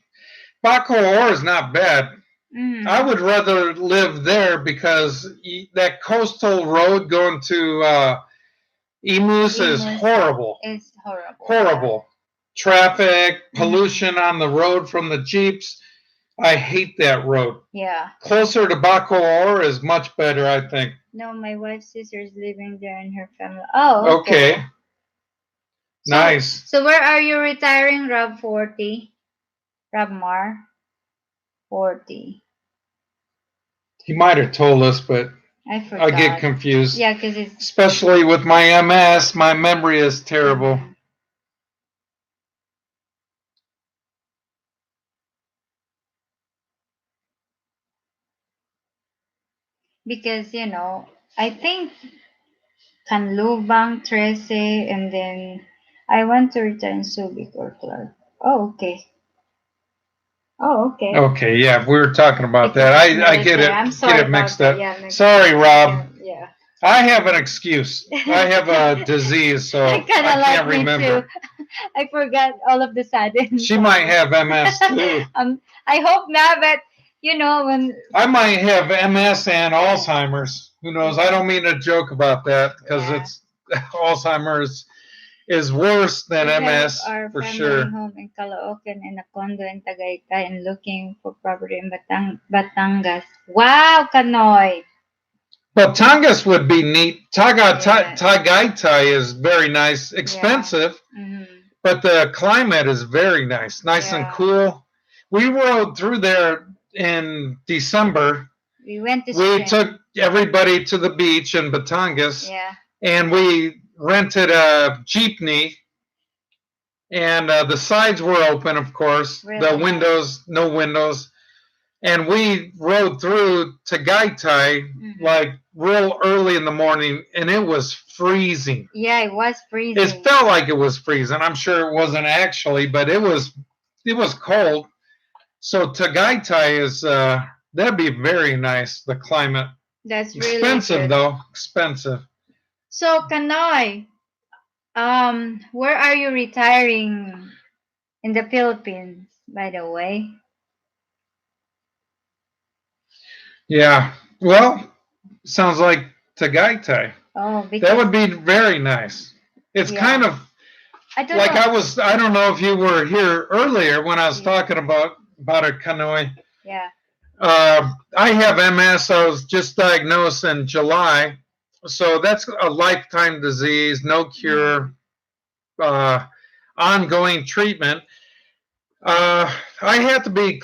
Baco Or is not bad. I Mm-hmm. would rather live there because that coastal road going to Emus is Imus horrible. is horrible. Yeah. Horrible. Traffic, Mm-hmm. pollution on the road from the Jeeps. I hate that road. Yeah. Closer to Bacoor is much better, I think. No, my wife's sister is living there and her family. Oh, okay. Okay, So, nice. so where are you retiring, Rob 40? Rob Mar 40. He might have told us, but I I get forgot. confused. Yeah, because it's Especially with my MS, my memory is terrible. mhm. Because I think Canlubang, Trece, and then I want to return Subic or Clark. Oh, okay. Oh, okay. Okay, yeah, we were talking about Because that. it's I military. I'm get sorry it about mixed that. up. Yeah, mixed Sorry, up. Rob. Yeah, yeah. I have an excuse. I have a disease, so Kind I of can't like me too. remember. I forgot all of the sudden. She might Sorry. have MS too. I hope not, but when I might have MS and Alzheimer's. Who knows? I don't mean to joke about that because yeah, it's Alzheimer's is worse than we have MS our for family sure. home in Caloocan and a condo in Tagaytay and looking for property in Batangas. Wow, Kanoy. But Tongass would be neat. Yeah, Tagaytay is very nice, yeah. expensive, Hmm. but the climate is very nice, nice and Yeah. cool. We rode through there in December. We went to We spring. took everybody to the beach in Batangas, Yeah, and we rented a jeepney, and the sides were open, of course. really The nice. windows, no windows, and we rode through Tagaytay like real early in the morning, and it was freezing. Yeah, it was It freezing. felt like it was freezing. I'm sure it wasn't actually, but it was cold. So Tagaytay is that'd be very nice. The climate That's really expensive good. though, expensive. So, Kanoy, where are you retiring in the Philippines, by the way? Yeah. Well, sounds like Tagaytay. Oh, That because would be very nice. It's kind yeah, of I don't like know. I don't know if you were here earlier when I was Yeah, talking about a Hanoi. yeah, I have MS. I was just diagnosed in July, so that's a lifetime disease, no mm, cure, uh, ongoing treatment. I had to be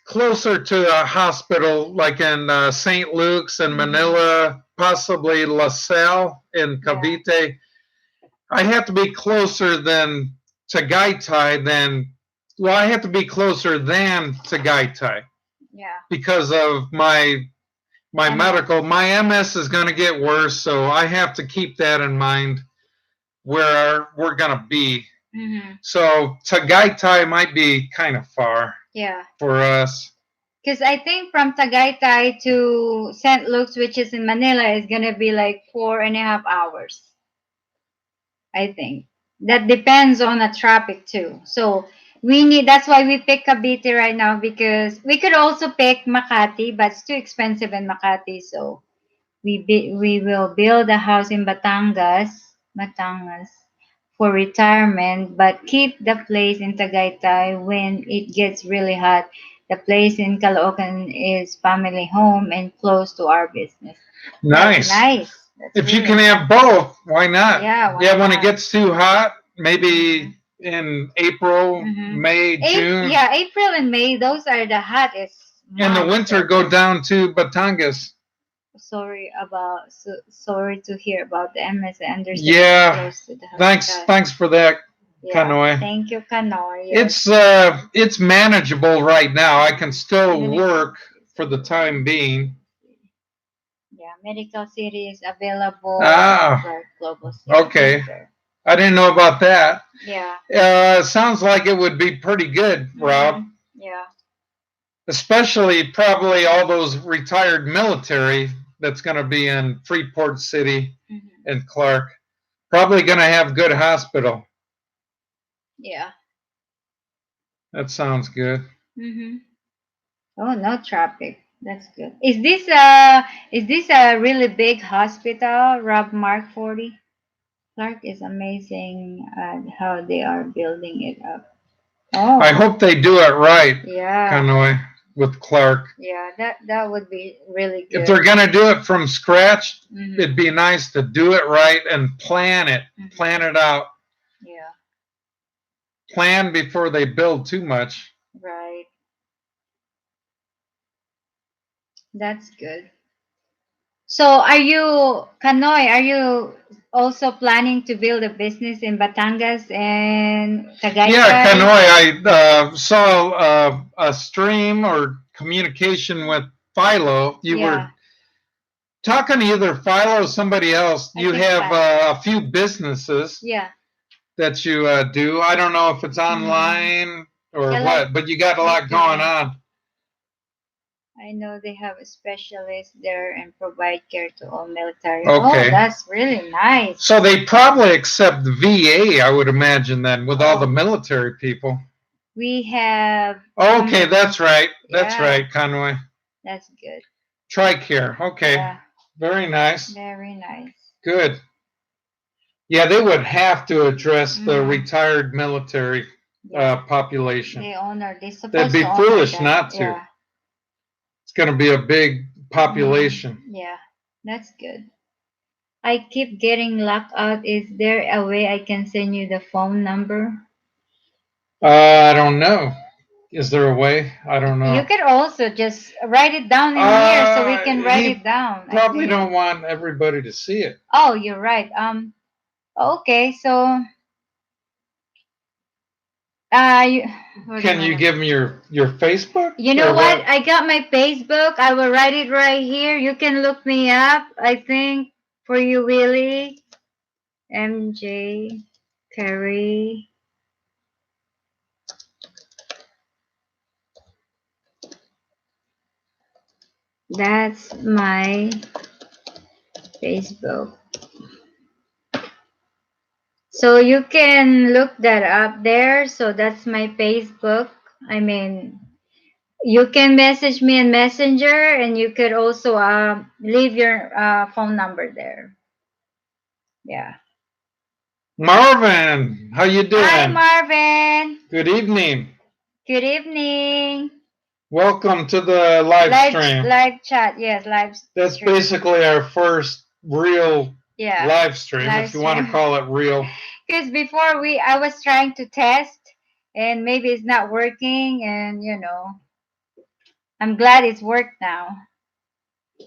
closer to a hospital, like in St. Luke's in Manila, possibly La Salle in yeah, Cavite. I have to be closer than Tagaytay than well, I have to be closer than Tagaytay yeah. because of my MS. medical. My MS is going to get worse, so I have to keep that in mind where we're going to be. Mm-hmm. So Tagaytay might be kind of far Yeah, for us. because I think from Tagaytay to St. Luke's, which is in Manila, is gonna be like 4.5 hours. I think that depends on the traffic too. So we need. That's why we pick Cavite right now because we could also pick Makati, but it's too expensive in Makati. So we will build a house in Batangas, for retirement, but keep the place in Tagaytay when it gets really hot. The place in Caloocan is family home and close to our business. That's Nice. nice. That's If you really can nice. have both, why not? Yeah, why Yeah, when it not? gets too hot, Mm-hmm. maybe in April, Mm-hmm. May, June. Yeah, April and May, those are the hottest In the months winter, go ever. down to Batangas. Sorry to hear about the MS. I understand it's Yeah, close to the hospital. thanks for that, Yeah, Kanoy. thank you, Kanor. Yes. It's manageable right now. I can still Even if work for the time being. yeah, Medical City is available in Ah, Clark Global City okay. Center. I didn't know about that. Yeah. Sounds like it would be pretty good, Rob. Yeah. Especially probably all those retired military that's going to be in Freeport City Hmm. and Clark. Probably going to have good hospital. Yeah. That sounds good. Hmm. Oh, no traffic. That's good. Is this a really big hospital, Rob Mark 40? Clark is amazing at how they are building it up. I Oh, hope they do it right, yeah. Conway, with Clark. Yeah, that would be really If good. they're going to do it from scratch, Hmm. it'd be nice to do it right and plan it out, Yeah, plan before they build too much. right. That's good. So, are you, Kanoy, are you also planning to build a business in Batangas and Yeah, Kanoi, Tagaytay? I saw a stream or communication with Philo. You Yeah, were talking to either Philo or somebody else. I You think have Philo. a few businesses Yeah. that you do. I don't know if it's Mm-hmm. online or Yeah, what, but you got a lot going yeah. on. I know they have a specialist there and provide care to all military. Oh, Okay. that's really nice. So they probably accept VA, I would imagine, then, with all the Oh, military people. we have. Okay, that's right. That's Yeah, right, Conway. that's good. TRICARE. Okay. Yeah, Very nice. very nice. Good. Yeah, they would have to address the Mm, retired military yeah, population. they honor. They They'd supposed be to honor foolish that. not to. Yeah. It's going to be a big population. Yeah, that's good. I keep getting locked out. Is there a way I can send you the phone number? I don't know. Is there a way? I don't You know. could also just write it down in here so we can write He it down, I probably think. don't want everybody to see it. Oh, you're right. Okay, so you, what do you Can you wanna? give me your Facebook You know or what? what? I got my Facebook. I will write it right here. You can look me up. I think for you, Willie, MJ, Carrie. That's my Facebook. So you can look that up there. So that's my Facebook. I mean, you can message me in Messenger, and you could also leave your phone number there. Yeah. Marvin, how you Hi, doing? Marvin. Good evening. Good evening. Welcome to the live stream. Live chat. Yes, live That's stream. basically our first real Yeah. live stream, Live if you want to stream. call it real. Because before I was trying to test, and maybe it's not working, and I'm glad it's worked now.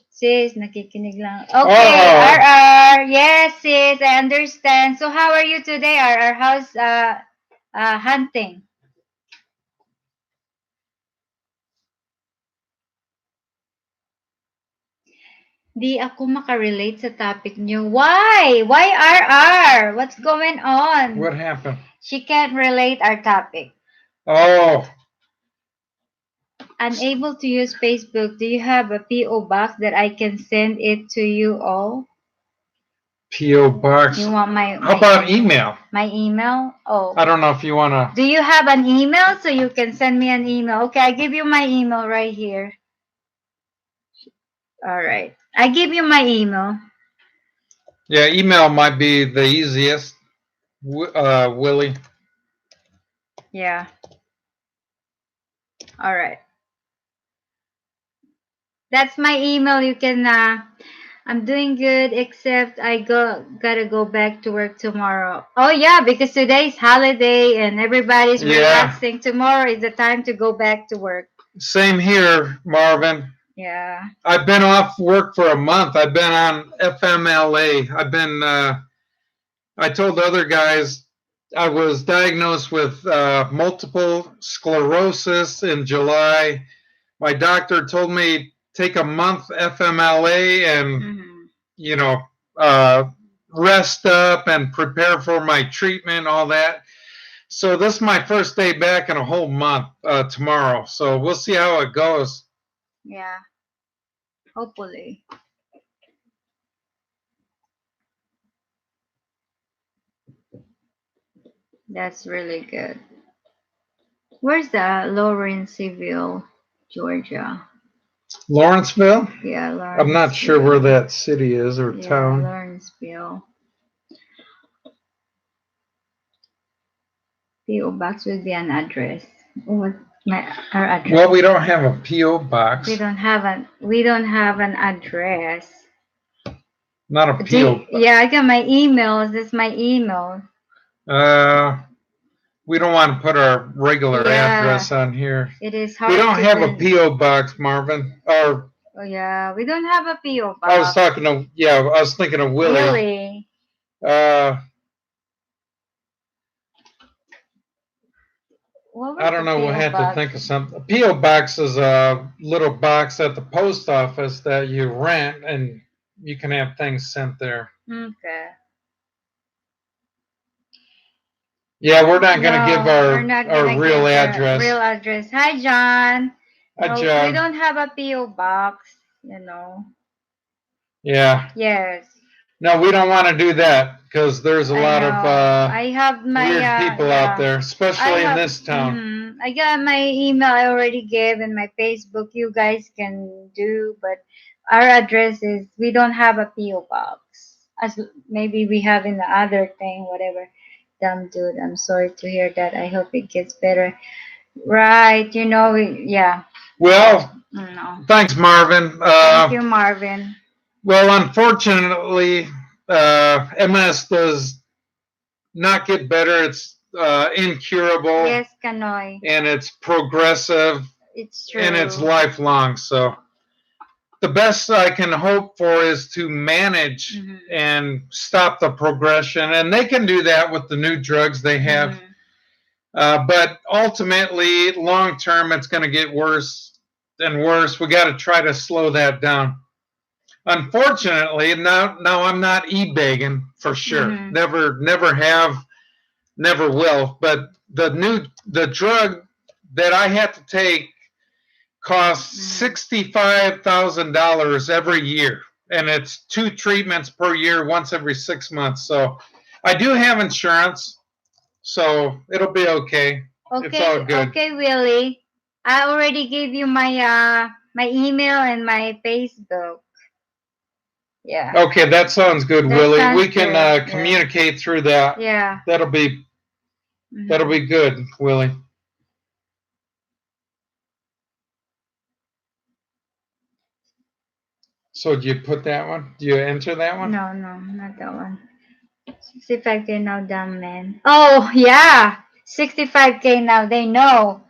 Sis, nakikinig lang. Okay, Uh oh. RR. Yes, sis, I understand. So how are you today, RR? How's hunting? Di ako makarelate sa topic niyo. Why? Why RR? What's going on? What happened? She can't relate our topic. Oh, Unable to use Facebook. Do you have a PO box that I can send it to you all? P.O. Box. You want How about email? my email? Oh. I don't know if you want to. Do you have an email so you can send me an email? Okay, I give you my email right here. All right. I give you my email. Yeah, email might be the easiest, Willie. Yeah. All right. That's my email. You can I'm doing good except I gotta go back to work tomorrow. Oh yeah, because today's holiday and everybody's relaxing. Tomorrow is the time to go back to work. Same here, Marvin. Yeah. I've been off work for a month. I've been on FMLA. I told other guys I was diagnosed with multiple sclerosis in July. My doctor told me take a month FMLA and, you know, uh, rest up and prepare for my treatment, all that. So this is my first day back in a whole month tomorrow. So we'll see how it goes. Yeah. Hopefully. That's really good. Where's the Lawrenceville, Georgia? Lawrenceville? Yeah, Lawrenceville. I'm not sure where that city is or town. Lawrenceville. PO box will be an address. What our address? Well, we don't have a PO box. We don't have an address. Not a PO. Yeah, I got my emails. This is my email. We don't want to put our regular address on here. It is hard. We don't have a PO box, Marvin. Or Oh yeah, we don't have a PO I was box. talking to, yeah, I was thinking of Willie. Really? Uh, What I was don't the know. We'll PO have to box? think of something. A P.O. box is a little box at the post office that you rent, and you can have things sent there. Okay. Yeah, we're not going to give No, we're not our gonna real give the address. real address. Hi, John. Hi, No, we John. don't have a PO box. You know. Yeah. Yes, No, we don't want to do that because there's a I lot know. of I have my weird people out yeah. there, I especially in have. this town. I got my email. I already gave and my Facebook. You guys can do, but our address is we don't have a PO box. As maybe we have in the other thing, whatever. Dumb dude. I'm sorry to hear that. I hope it gets better. Right. Yeah. Well, No. thanks, Marvin. Thank you, Marvin. Well, unfortunately, MS does not get better. It's incurable, Yes, Kanoy. and it's progressive, It's and it's true. lifelong. So the best I can hope for is to manage Mhm. and stop the progression, and they can do that with the new drugs they have. Mhm. But ultimately, long term, it's going to get worse and worse. We got to try to slow that down. Unfortunately, now I'm not e-begging for sure. Mhm. Never have, never will. But the drug that I have to take costs $65,000 every year, and it's 2 treatments per year, once every 6 months. So I do have insurance, so it'll be okay. It's all Okay, good. okay, Willie. I already gave you my email and my Facebook. Yeah. Okay, that sounds good, That Willie. sounds We can good. Yeah. communicate through that. Yeah. That'll be Mhm. good, Willie. So do you put that one? Do you enter that one? No, no, not that one. 65K now, dumb man. Oh yeah, 65K now. They know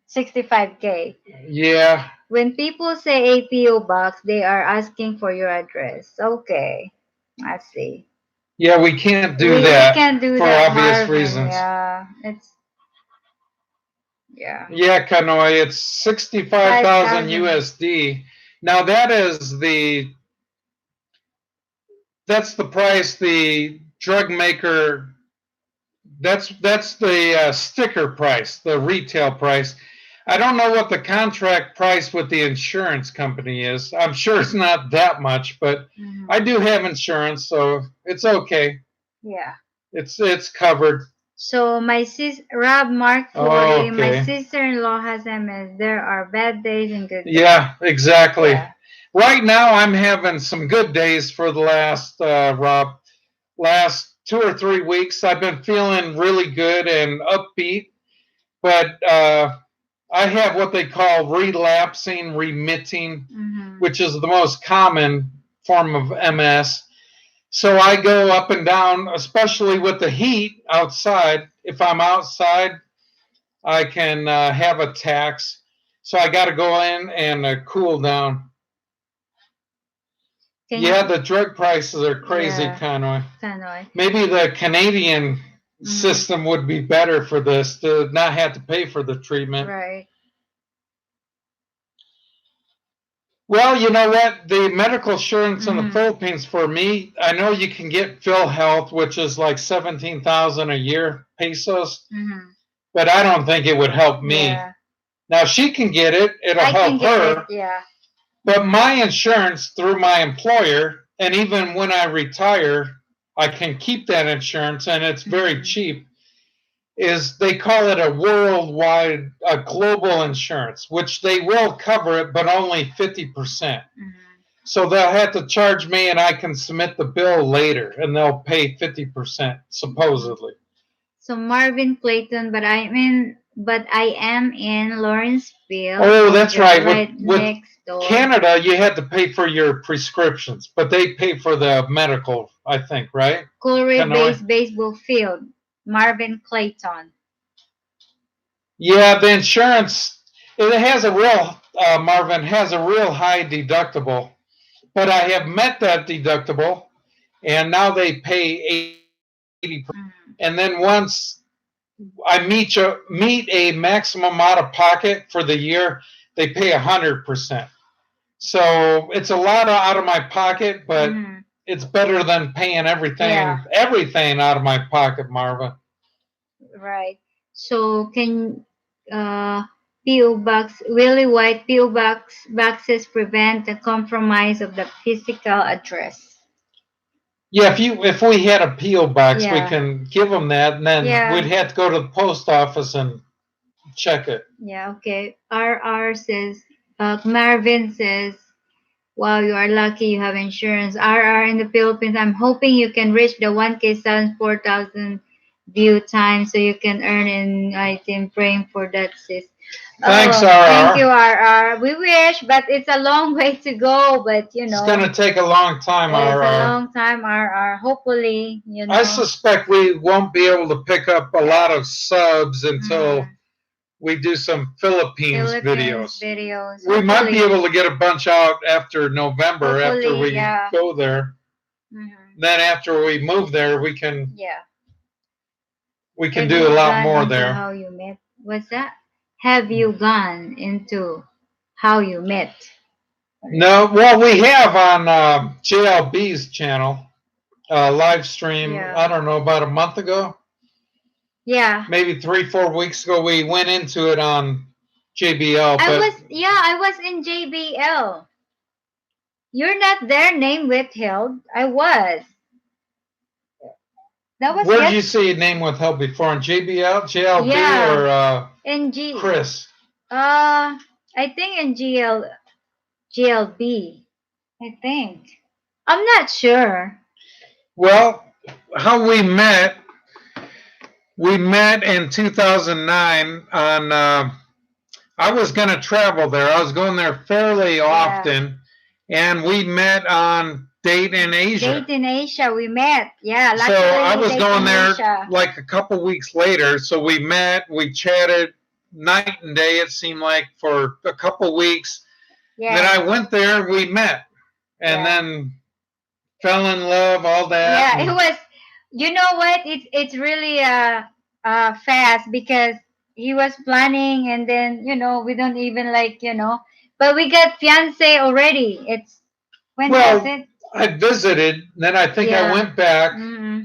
65K. Yeah. When people say APO box, they are asking for your address. Okay, I see. Yeah, we can't do We that can't do for that, obvious Marvin. reasons. Yeah, it's yeah. Yeah, Kanoi, it's 65,000 5,000. USD. Now that's the price the drug maker, that's the sticker price, the retail price. I don't know what the contract price with the insurance company is. I'm sure it's not that much, but I Mhm. do have insurance, so it's okay. Yeah. It's covered. So my Rob Mark Oh, Flory, my okay. sister-in-law has MS. There are bad days and good days. Yeah, exactly. Yeah. Right now, I'm having some good days for the last 2 or 3 weeks. I've been feeling really good and upbeat, but I have what they call relapsing, remitting, which is the most common form of MS. So I go up and down, especially with the heat outside. If I'm outside, I can have attacks. So I got to go in and cool down. Yeah, the drug prices are crazy, Yeah, Conway. Kanoy. Maybe the Canadian system would be better for this to not have to pay for the treatment. Right. Well, you know what? The medical insurance in the Philippines for me, I know you can get PhilHealth, which is like 17,000 a year pesos, but I don't think it would help me. Yeah. Now she can get it; it'll I can help get her. it. Yeah. But my insurance through my employer, and even when I retire, I can keep that insurance, and it's very cheap. Is they call it a worldwide, a global insurance, which they will cover it, but only 50%. So they'll have to charge me, and I can submit the bill later, and they'll pay 50% supposedly. So Marvin Clayton, but I am in Lawrenceville. Oh, that's right. Right With next door. Canada, you had to pay for your prescriptions, but they pay for the medical, I think, right? Coolridge baseball field. Marvin Clayton. Yeah, the insurance, it has a real Marvin, has a real high deductible, but I have met that deductible, and now they pay 80%. Mm. And then once I meet a maximum out of pocket for the year, they pay 100%. So it's a lot out of my pocket, but Mm. it's better than paying Yeah. everything out of my pocket, Marva. Right. So can PO box really white PO boxes prevent the compromise of the physical address? Yeah, if we had a PO box, we Yeah. can give them that, and then Yeah. we'd have to go to the post office and check it. Yeah. Okay. RR says. Marvin says. Wow, you are lucky you have insurance. RR in the Philippines. I'm hoping you can reach the 1K sounds 4,000 view time so you can earn an item. Praying for that, sis. Thanks, Oh, thank you, RR. RR. We wish, but it's a long way to go. But It's going to take a long time, it's a RR. long time, RR. Hopefully, I suspect we won't be able to pick up a lot of subs until mm, we do some Philippines Philippines videos. videos. We might be Hopefully, able to get a bunch out after November, after hopefully, we yeah. go there. Mm-hmm. Then after we move there, Yeah. we can Have do a you lot gone more into there. how you met? What's that? Have you gone into how you met? No, well, we have on JLB's channel live stream. Yeah. I don't know, about a month ago, Yeah. maybe 3-4 weeks ago. We went into it on JBL, but I was in JBL. You're not there, name withheld. I was. That was where did you see your name withheld before? On JBL, JLB, yeah. or In G Chris? I think in GLB. I think. I'm not sure. Well, how we met in 2009 on. I was going to travel there. I was going there fairly often, and we met on Date in Asia. Date in Asia, we met. Yeah, So I luckily was Date going in there Asia. like a couple weeks later. So we met, we chatted night and day, it seemed like, for a couple weeks. Yeah. Then I went there, we met, and then fell in love, all that. Yeah, it was. You know what? It's really fast because he was planning, and then we don't even but we got fiance already. It's when was Well, it? I visited, then I think I went back. Mm-hmm.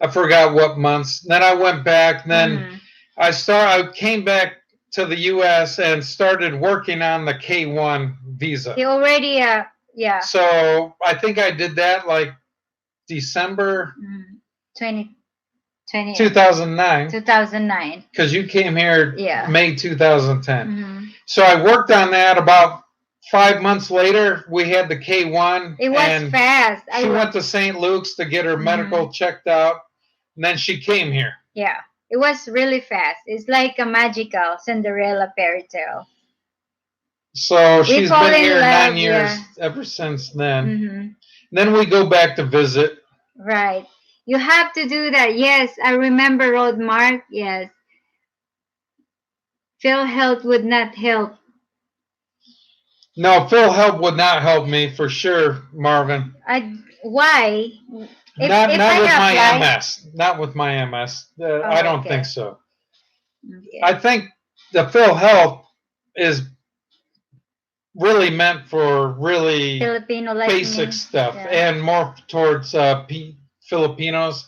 I forgot what months. Then I went back. Then Mm-hmm. I came back to the U.S. and started working on the K1 visa. He already yeah. So I think I did that like December 20, 2009. 2009. Because you came here May 2010. Mm-hmm. So I worked on that. About 5 months later, we had the K1. It was fast. She went to St. Luke's to get her medical checked out, and then she came here. Yeah, it was really fast. It's like a magical Cinderella fairy tale. So she's been here 9 years ever since then. Mm-hmm. Then we go back to visit. Right. You have to do that. Yes, I remember Road Mark. Yes. Phil Health would not help. No, Phil Help would not help me for sure, Marvin. Why? Not with my MS. Not with my MS. I don't think so. Okay. I think the Phil Help is really meant for really Filipino basic stuff and more towards Filipinos.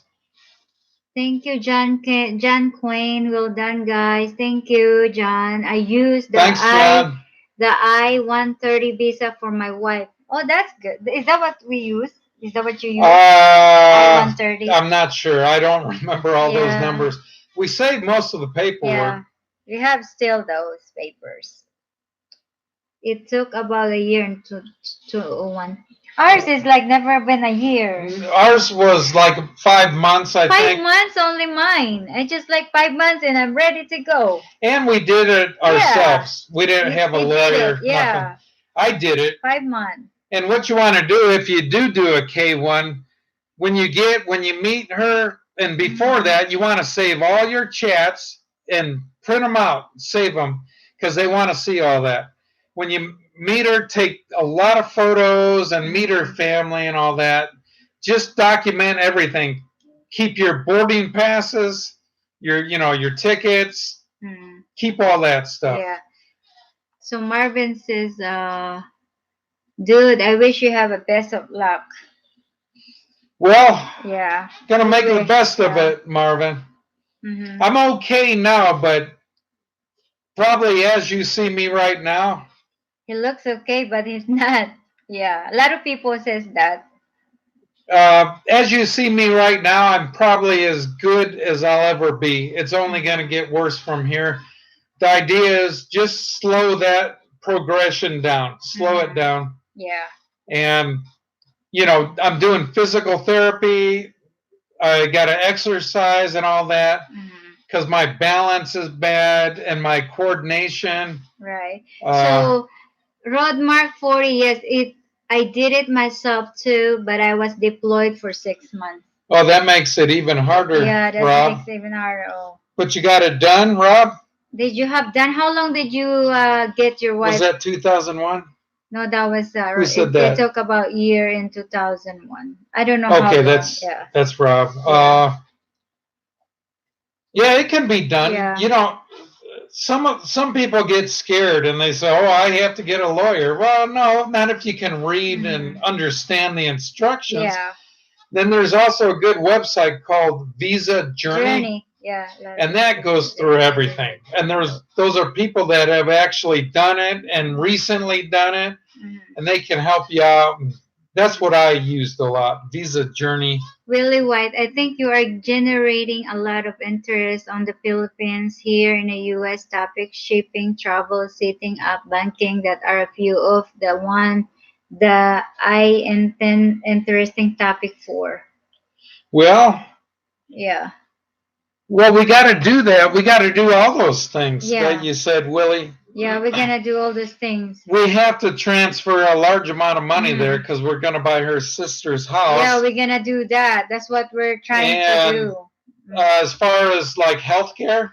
Thank you, John Quain. Well done, guys. Thank you, John. I used the I-130 visa for my wife. Oh, that's good. Is that what we use? Is that what you use? I-130? I'm not sure. I don't remember all those numbers. We saved most of the paperwork. Yeah, we have still those papers. It took about a year in 2001. Ours is like never been a year. Ours was like 5 months, I think. 5 months only mine. I just like 5 months and I'm ready to go. And we did it ourselves. We didn't have a lawyer. Yeah. I did it. 5 months. And what you want to do, if you do a K1, when you meet her, and before that, you want to save all your chats and print them out, save them, because they want to see all that. when you meet her, take a lot of photos and meet her family and all that. Just document everything. Keep your boarding passes, your tickets. Mm. Keep all that stuff. Yeah. So Marvin says, dude, I wish you have a best of luck. Well, Yeah. gonna make the Wish, best of yeah. it, Marvin. Mm-hmm. I'm okay now, but probably as you see me right now, He looks okay, but he's not. Yeah. A lot of people says that. as you see me right now, I'm probably as good as I'll ever be. It's only going to get worse from here. The idea is just slow that progression down, slow it down. Yeah. And, I'm doing physical therapy. I got to exercise and all that because my balance is bad and my coordination. Right. So, Road Mark 40, yes, I did it myself too, but I was deployed for 6 months. Oh, that makes it even harder, Yeah, that Rob. makes it even harder. Oh. But you got it done, Rob? Did you have done? How long did you get your wife? Was that 2001? No, that was Who said that? It took about a year in 2001. I don't know Okay, how long. that's Rob. Yeah. Yeah, it can be done. Yeah. Some people get scared and they say, "Oh, I have to get a lawyer." Well, no, not if you can read and understand the instructions. Yeah. Then there's also a good website called Visa Journey. Yeah. And that goes through everything. And those are people that have actually done it and recently done it, and they can help you out. That's what I used a lot, Visa Journey. Willie White, I think you are generating a lot of interest on the Philippines here in the U.S. topic, shipping, travel, setting up, banking, that are a few of the I intend interesting topic for. Well, Yeah. Well, we got to do that. We got to do all those things that you said, Willie. Yeah, we're gonna do all those things. We have to transfer a large amount of money there because we're going to buy her sister's house. Yeah, we're gonna do that. That's what we're trying to do. As far as like healthcare,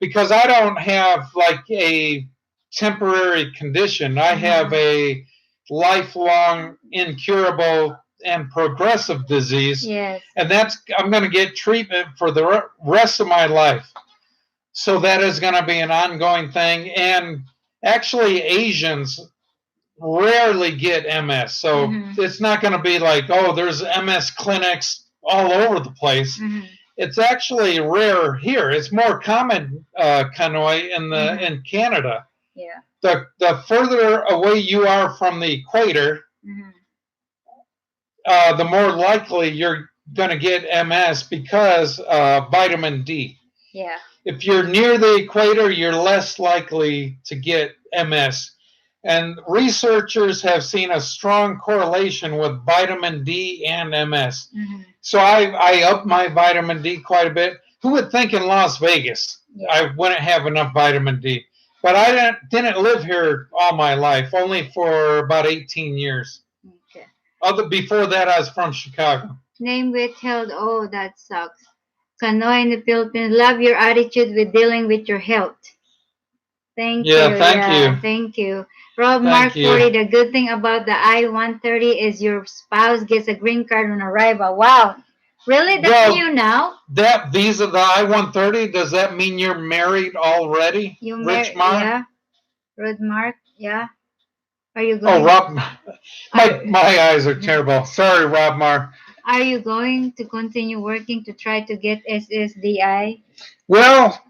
because I don't have like a temporary condition, I have a lifelong, incurable, and progressive disease. Yes. And I'm going to get treatment for the rest of my life. So that is going to be an ongoing thing. And actually, Asians rarely get MS. So it's not going to be like, oh, there's MS clinics all over the place. It's actually rare here. It's more common, Kanoi, in Canada. Yeah. The further away you are from the equator, the more likely you're going to get MS because vitamin D. Yeah. If you're near the equator, you're less likely to get MS. And researchers have seen a strong correlation with vitamin D and MS. So I up my vitamin D quite a bit. Who would think in Las Vegas I wouldn't have enough vitamin D? But I didn't live here all my life, only for about 18 years. Okay. Before that, I was from Chicago. Name withheld. Oh, that sucks. Kanoy in the Philippines. Love your attitude with dealing with your health. Thank you. Thank you. Rob Mark 40, the good thing about the I-130 is your spouse gets a green card on arrival. Wow. Really? That's new now? That visa, the I-130, does that mean you're married already? Rich Mark? Yeah. Road Mark, yeah. Are you going? Oh, Rob. My eyes are terrible. Sorry, Rob Mark. Are you going to continue working to try to get SSDI? Well,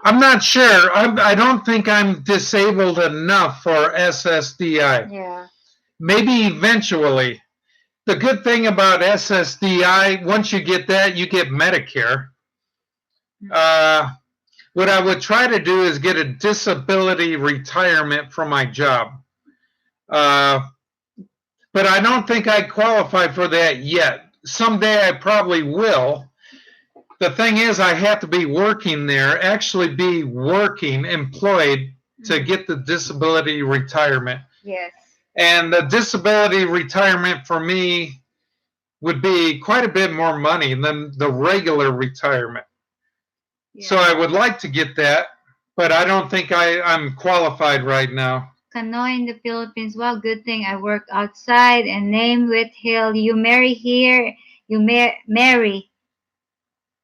I'm not sure. I don't think I'm disabled enough for SSDI. Yeah. Maybe eventually. The good thing about SSDI, once you get that, you get Medicare. What I would try to do is get a disability retirement from my job. But I don't think I qualify for that yet. Someday I probably will. The thing is, I have to be working there, actually be working, employed to get the disability retirement. Yes. And the disability retirement for me would be quite a bit more money than the regular retirement. Yeah. So I would like to get that, but I don't think I'm qualified right now. Canoe in the Philippines. Wow, good thing I work outside. And name with Hill. You marry here. You marry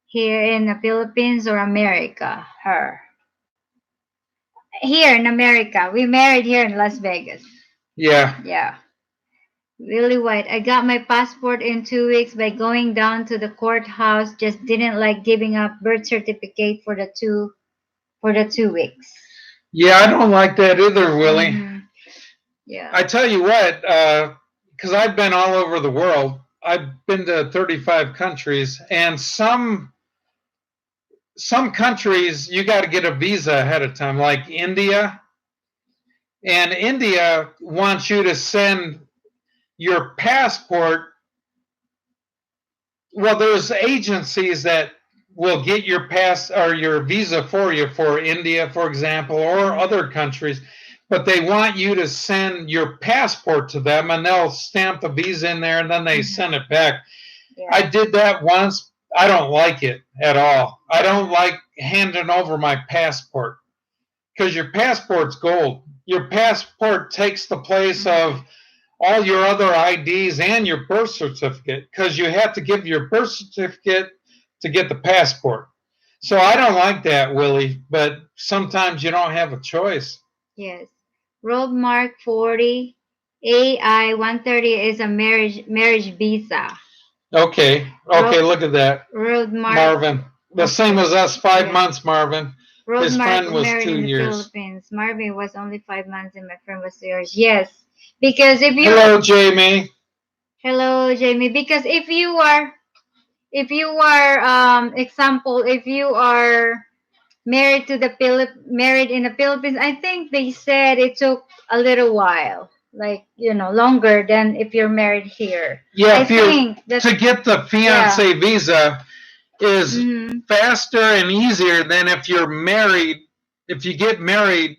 here in the Philippines or America? Her. Here in America. We married here in Las Vegas. Yeah. Yeah. Really white. I got my passport in 2 weeks by going down to the courthouse. Just didn't like giving up birth certificate for the 2 weeks. Yeah, I don't like that either, Willie. Yeah. I tell you what, because I've been all over the world. I've been to 35 countries, and some countries you got to get a visa ahead of time, like India. And India wants you to send your passport. Well, there's agencies that will get your pass or your visa for you for India, for example, or other countries, but they want you to send your passport to them, and they'll stamp the visa in there, and then they send it back. Yeah. I did that once. I don't like it at all. I don't like handing over my passport because your passport's gold. Your passport takes the place of all your other IDs and your birth certificate, because you have to give your birth certificate to get the passport. So I don't like that, Willie, but sometimes you don't have a choice. Yes. Road Mark 40, AI 130 is a marriage visa. Okay, look at that. Road Mark. Marvin. The same as us, 5 months, Marvin. Road His Mark friend was married 2 in the years. Philippines. Marvin was only 5 months and my friend was 2 years. Yes. Because if you Hello, Jamie. Hello, Jamie. Because if you are example, if you are married in the Philippines, I think they said it took a little while, like longer than if you're married here. Yeah, to get the fiance visa is faster and easier than if you're married. If you get married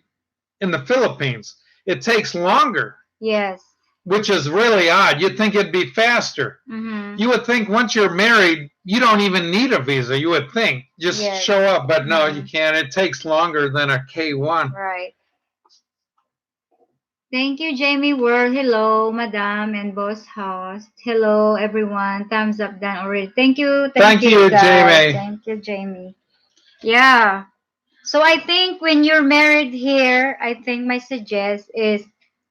in the Philippines, it takes longer. Yes. Which is really odd. You'd think it'd be faster. You would think once you're married, you don't even need a visa. You would think just show up, but no, you can't. It takes longer than a K1. Right. Thank you, Jamie World. Hello, Madam and Boss Host. Hello, everyone. Thumbs up done already. Thank you. Thank you, guys. Jamie. Thank you, Jamie. Yeah. So I think when you're married here, I think my suggest is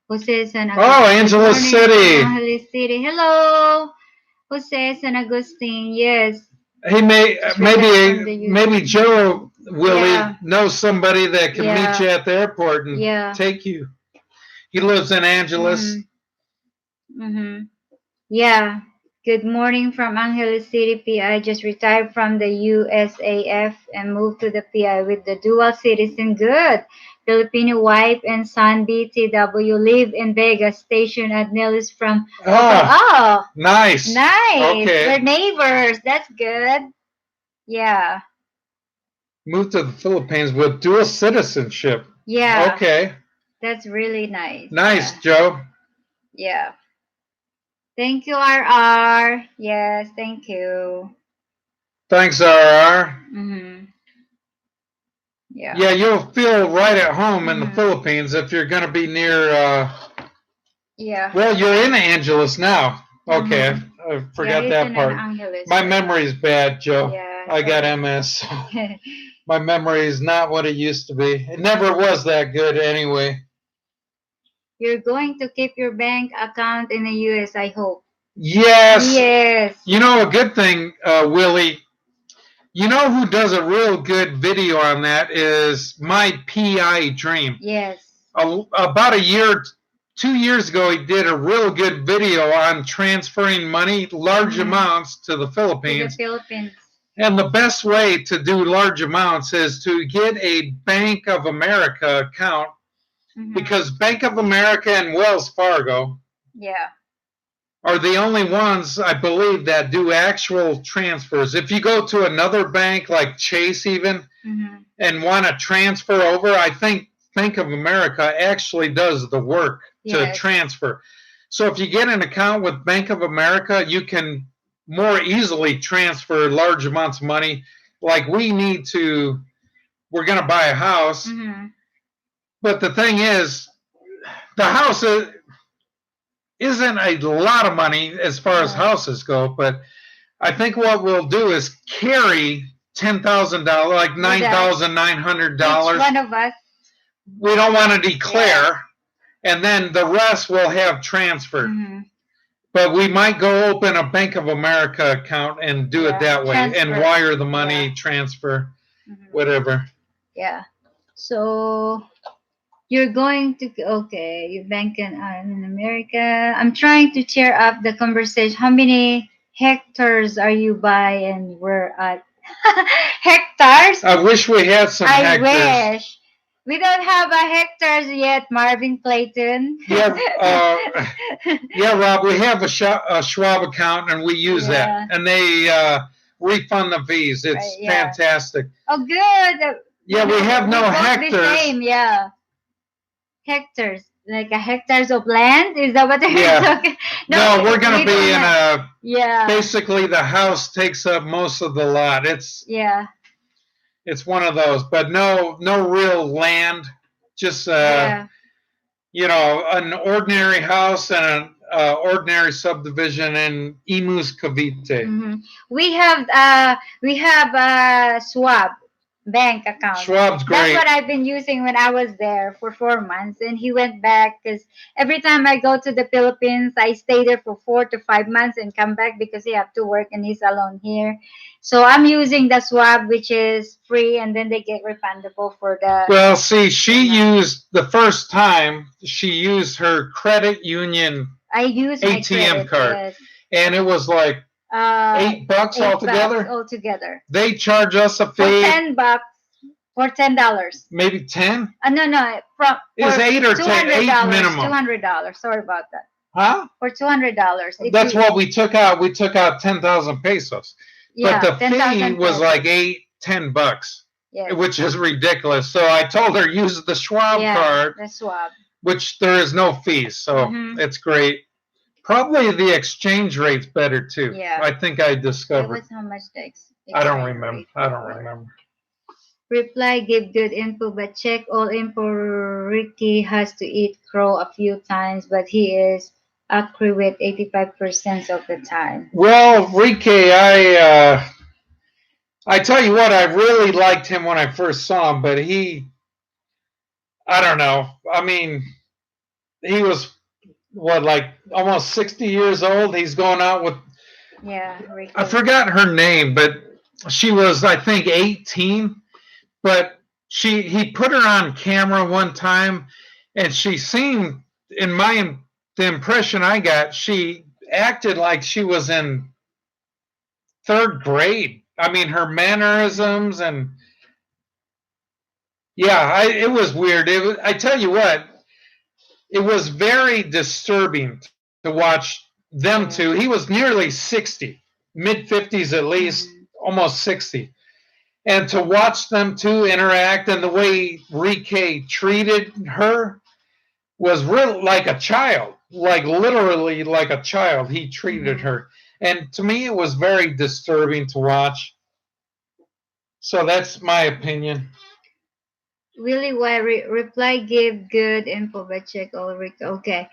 Jose San Agustin. Oh, Angeles City. Angeles City. Hello, Jose San Agustin. Yes. Hey, maybe Joe Willie knows somebody that can meet you at the airport and take you. He lives in Angeles. Yeah. Good morning from Angeles City, PI. Just retired from the USAF and moved to the PI with the dual citizen. Good. Filipino wife and son, BTW, live in Vegas, stationed at Nellis from. Oh, nice. Nice. Okay. We're neighbors. That's good. Yeah. Moved to the Philippines with dual citizenship. Yeah. Okay. That's really nice. Nice, Joe. Yeah. Thank you, RR. Yes, thank you. Thanks, RR. Yeah. Yeah, you'll feel right at home in the Philippines if you're going to be near. Yeah. Well, you're in Angeles now. Okay, I forgot that part. My memory's bad, Joe. Yeah, I got MS. My memory is not what it used to be. It never was that good anyway. You're going to keep your bank account in the US, I hope. Yes. Yes. You know, a good thing, Willie, you know who does a real good video on that is My PI Dream. Yes. About 2 years ago, he did a real good video on transferring money, large amounts, to the Philippines. To the Philippines. And the best way to do large amounts is to get a Bank of America account, because Bank of America and Wells Fargo are the only ones, I believe, that do actual transfers. If you go to another bank like Chase even and want to transfer over, I think Bank of America actually does the work to transfer. So if you get an account with Bank of America, you can more easily transfer large amounts of money. Like we need to we're going to buy a house. Mm-hmm. But the thing is, the house isn't a lot of money as far as houses go, but I think what we'll do is carry $10,000, like $9,900. Each one of us. We don't want to declare, and then the rest we'll have transferred. Mm-hmm. But we might go open a Bank of America account and do it that way, Transfer. and wire the money, transfer, whatever. Yeah. So you're going to okay. You bank in America. I'm trying to cheer up the conversation. How many hectares are you buying? And we're at hectares. I wish we had some hectares. I wish. We don't have a hectares yet, Marvin Clayton. Yeah, yeah, Rob. We have a Schwab account, and we use that, and they refund the fees. It's fantastic. Oh, good. Yeah, we have no hectares. The same, yeah. Hectares, like a hectares of land. Is that what they're talking? No, we're gonna be in a. Yeah. Basically, the house takes up most of the lot. It's It's one of those, but no real land. Just you know, an ordinary house and an ordinary subdivision in Imus Cavite. Mm-hmm. We have Schwab bank account. Schwab's great. That's what I've been using when I was there for 4 months, and he went back because every time I go to the Philippines, I stay there for 4 to 5 months and come back because he have to work and he's alone here. So I'm using the Schwab, which is free, and then they get refundable for the. Well, see, she used the first time she used her credit union. I used ATM card, and it was like $8 altogether. Altogether, they charge us a fee. For $10. For $10. Maybe 10. No. It's 8 or 10. 8 minimum. $200. Sorry about that. Huh? For $200. That's what we took out. We took out 10,000 pesos. Yeah, but the fee was like $10, which is ridiculous. So I told her use the Schwab card, the Schwab, which there is no fees, so it's great. Probably the exchange rate's better too. Yeah, I think I discovered. How much I don't remember. Reply, give good info, but check all info. Ricky has to eat crow a few times, but he is accurate 85% of the time. Well, Ricky, I tell you what, I really liked him when I first saw him, but I don't know. I mean, he was like almost 60 years old. He's going out with. Yeah, Ricky. I forgot her name, but she was, I think, 18. But he put her on camera one time, and she seemed, the impression I got, she acted like she was in 3rd grade. I mean, her mannerisms and it was weird. I tell you what, it was very disturbing to watch them two. He was nearly 60, mid-50s at least, almost 60. And to watch them two interact and the way Ricky treated her was real like a child, like literally like a child. He treated her. And to me, it was very disturbing to watch. So that's my opinion. Really, why reply give good info, but check all Rick. Okay.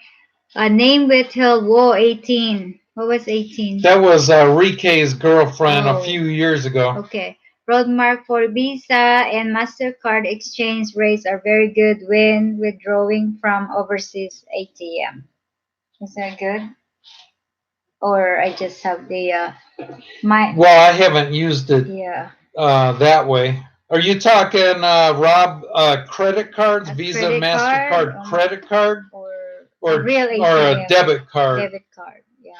Name withheld. Whoa, 18. What was 18? That was Ricky's girlfriend a few years ago. Okay. Roadmark for Visa and MasterCard exchange rates are very good when withdrawing from overseas ATM. Is that good? Or I just have the Well, I haven't used it that way. Are you talking, Rob, credit cards, Visa, MasterCard, credit card, or a debit card? Debit card, yeah.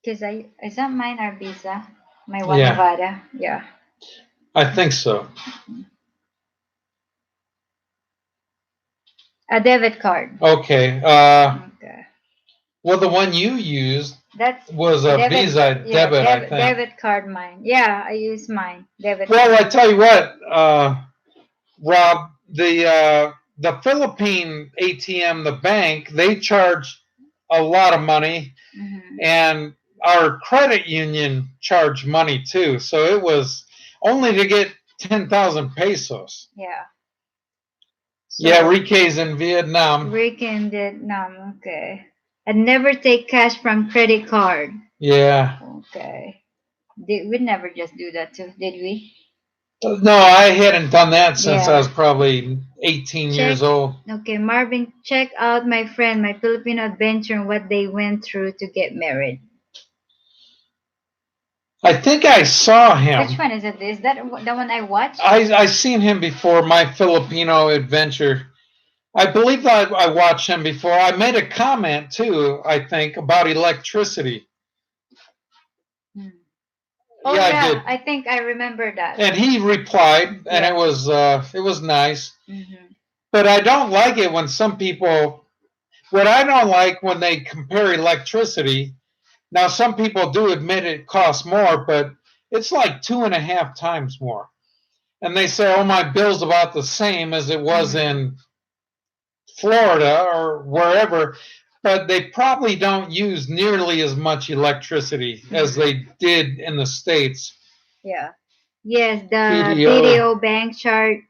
Because is that mine or Visa? My one Nevada, yeah. I think so. A debit card. Okay. Okay. Well, the one you used was a Visa debit, I think. Debit card, mine. Yeah, I use mine. Debit. Well, I tell you what, Rob, the Philippine ATM, the bank, they charge a lot of money, and our credit union charged money too, so it was only to get 10,000 pesos. Yeah. Yeah, So Rike's in Vietnam. Rick in Vietnam. Okay. And never take cash from credit card. Yeah. Okay. We never just do that too, did we? No, I hadn't done that since I Yeah. was probably 18 Check. years old. Okay, Marvin, check out my friend, my Filipino adventure, and what they went through to get married. I think I saw him. Which one is it? Is that the one I watched? I seen him before, my Filipino adventure. I believe I watched him before. I made a comment too, I think, about electricity. Hmm. Oh Yeah, I yeah, did. I think I remember that. And he replied, and Yeah. it was nice. Mm-hmm. But I don't like it when some people. What I don't like when they compare electricity. Now, some people do admit it costs more, but it's like 2.5 times more. And they say, "Oh, my bill's about the same as it was in Florida or wherever," but they probably don't use nearly as much electricity as they did in the States. Yeah. Yes, the BDO. BDO bank charge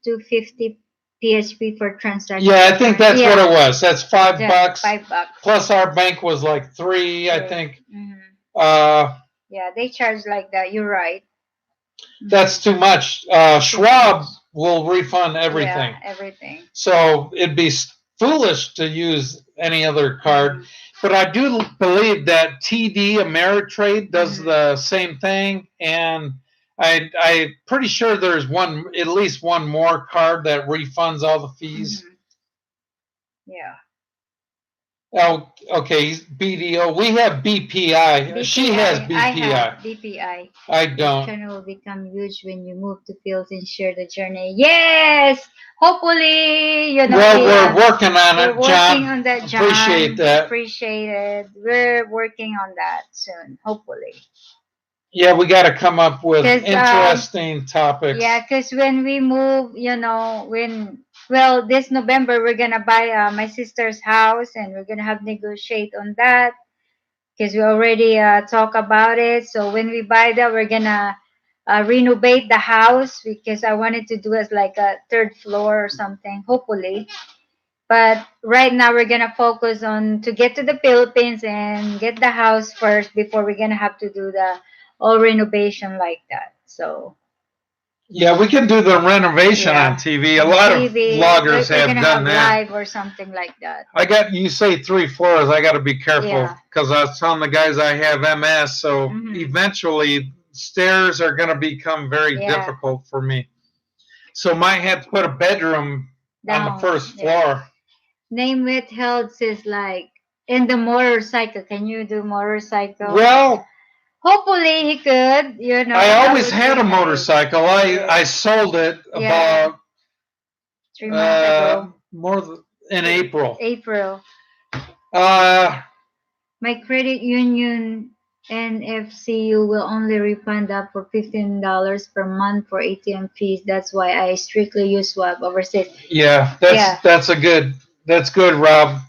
250 PHP for transaction. Yeah, I think that's what it was. That's $5. $5. Plus, our bank was like three, I think. Mm-hmm. Yeah, they charge like that. You're right. That's too much. Schwab will refund everything. Yeah, everything. So it'd be foolish to use any other card. But I do believe that TD Ameritrade does the same thing, and I'm pretty sure there's at least one more card that refunds all the fees. Yeah. Oh, okay, BDO. We have BPI. She has BPI. I have BPI. I don't. The channel will become huge when you move to fields and share the journey. Yes! Hopefully, you know. Well, we're working on it, we're John. working on that, John. Appreciate that. Appreciate it. We're working on that soon, hopefully. Yeah, we got to come up with interesting topics. Yeah, because when we move, you know, this November we're gonna buy my sister's house, and we're gonna have negotiate on that because we already talk about it. So when we buy that, we're gonna renovate the house because I wanted to do as like a third floor or something, hopefully. But right now we're gonna focus on to get to the Philippines and get the house first before we're gonna have to do the all renovation like that. So yeah, we can do the renovation on TV. A lot of vloggers have done that. Live or something like that. You say 3 floors. I got to be careful because I was telling the guys I have MS, so eventually stairs are going to become very difficult for me. So might have to put a bedroom on the first floor. Name withheld says like in the motorcycle. Can you do motorcycle? Well, hopefully he could. You know, I always had a motorcycle. I sold it about 3 months ago. In April. My credit union NFCU will only refund up for $15 per month for ATM fees. That's why I strictly use Swap overseas. Yeah, that's good, Rob.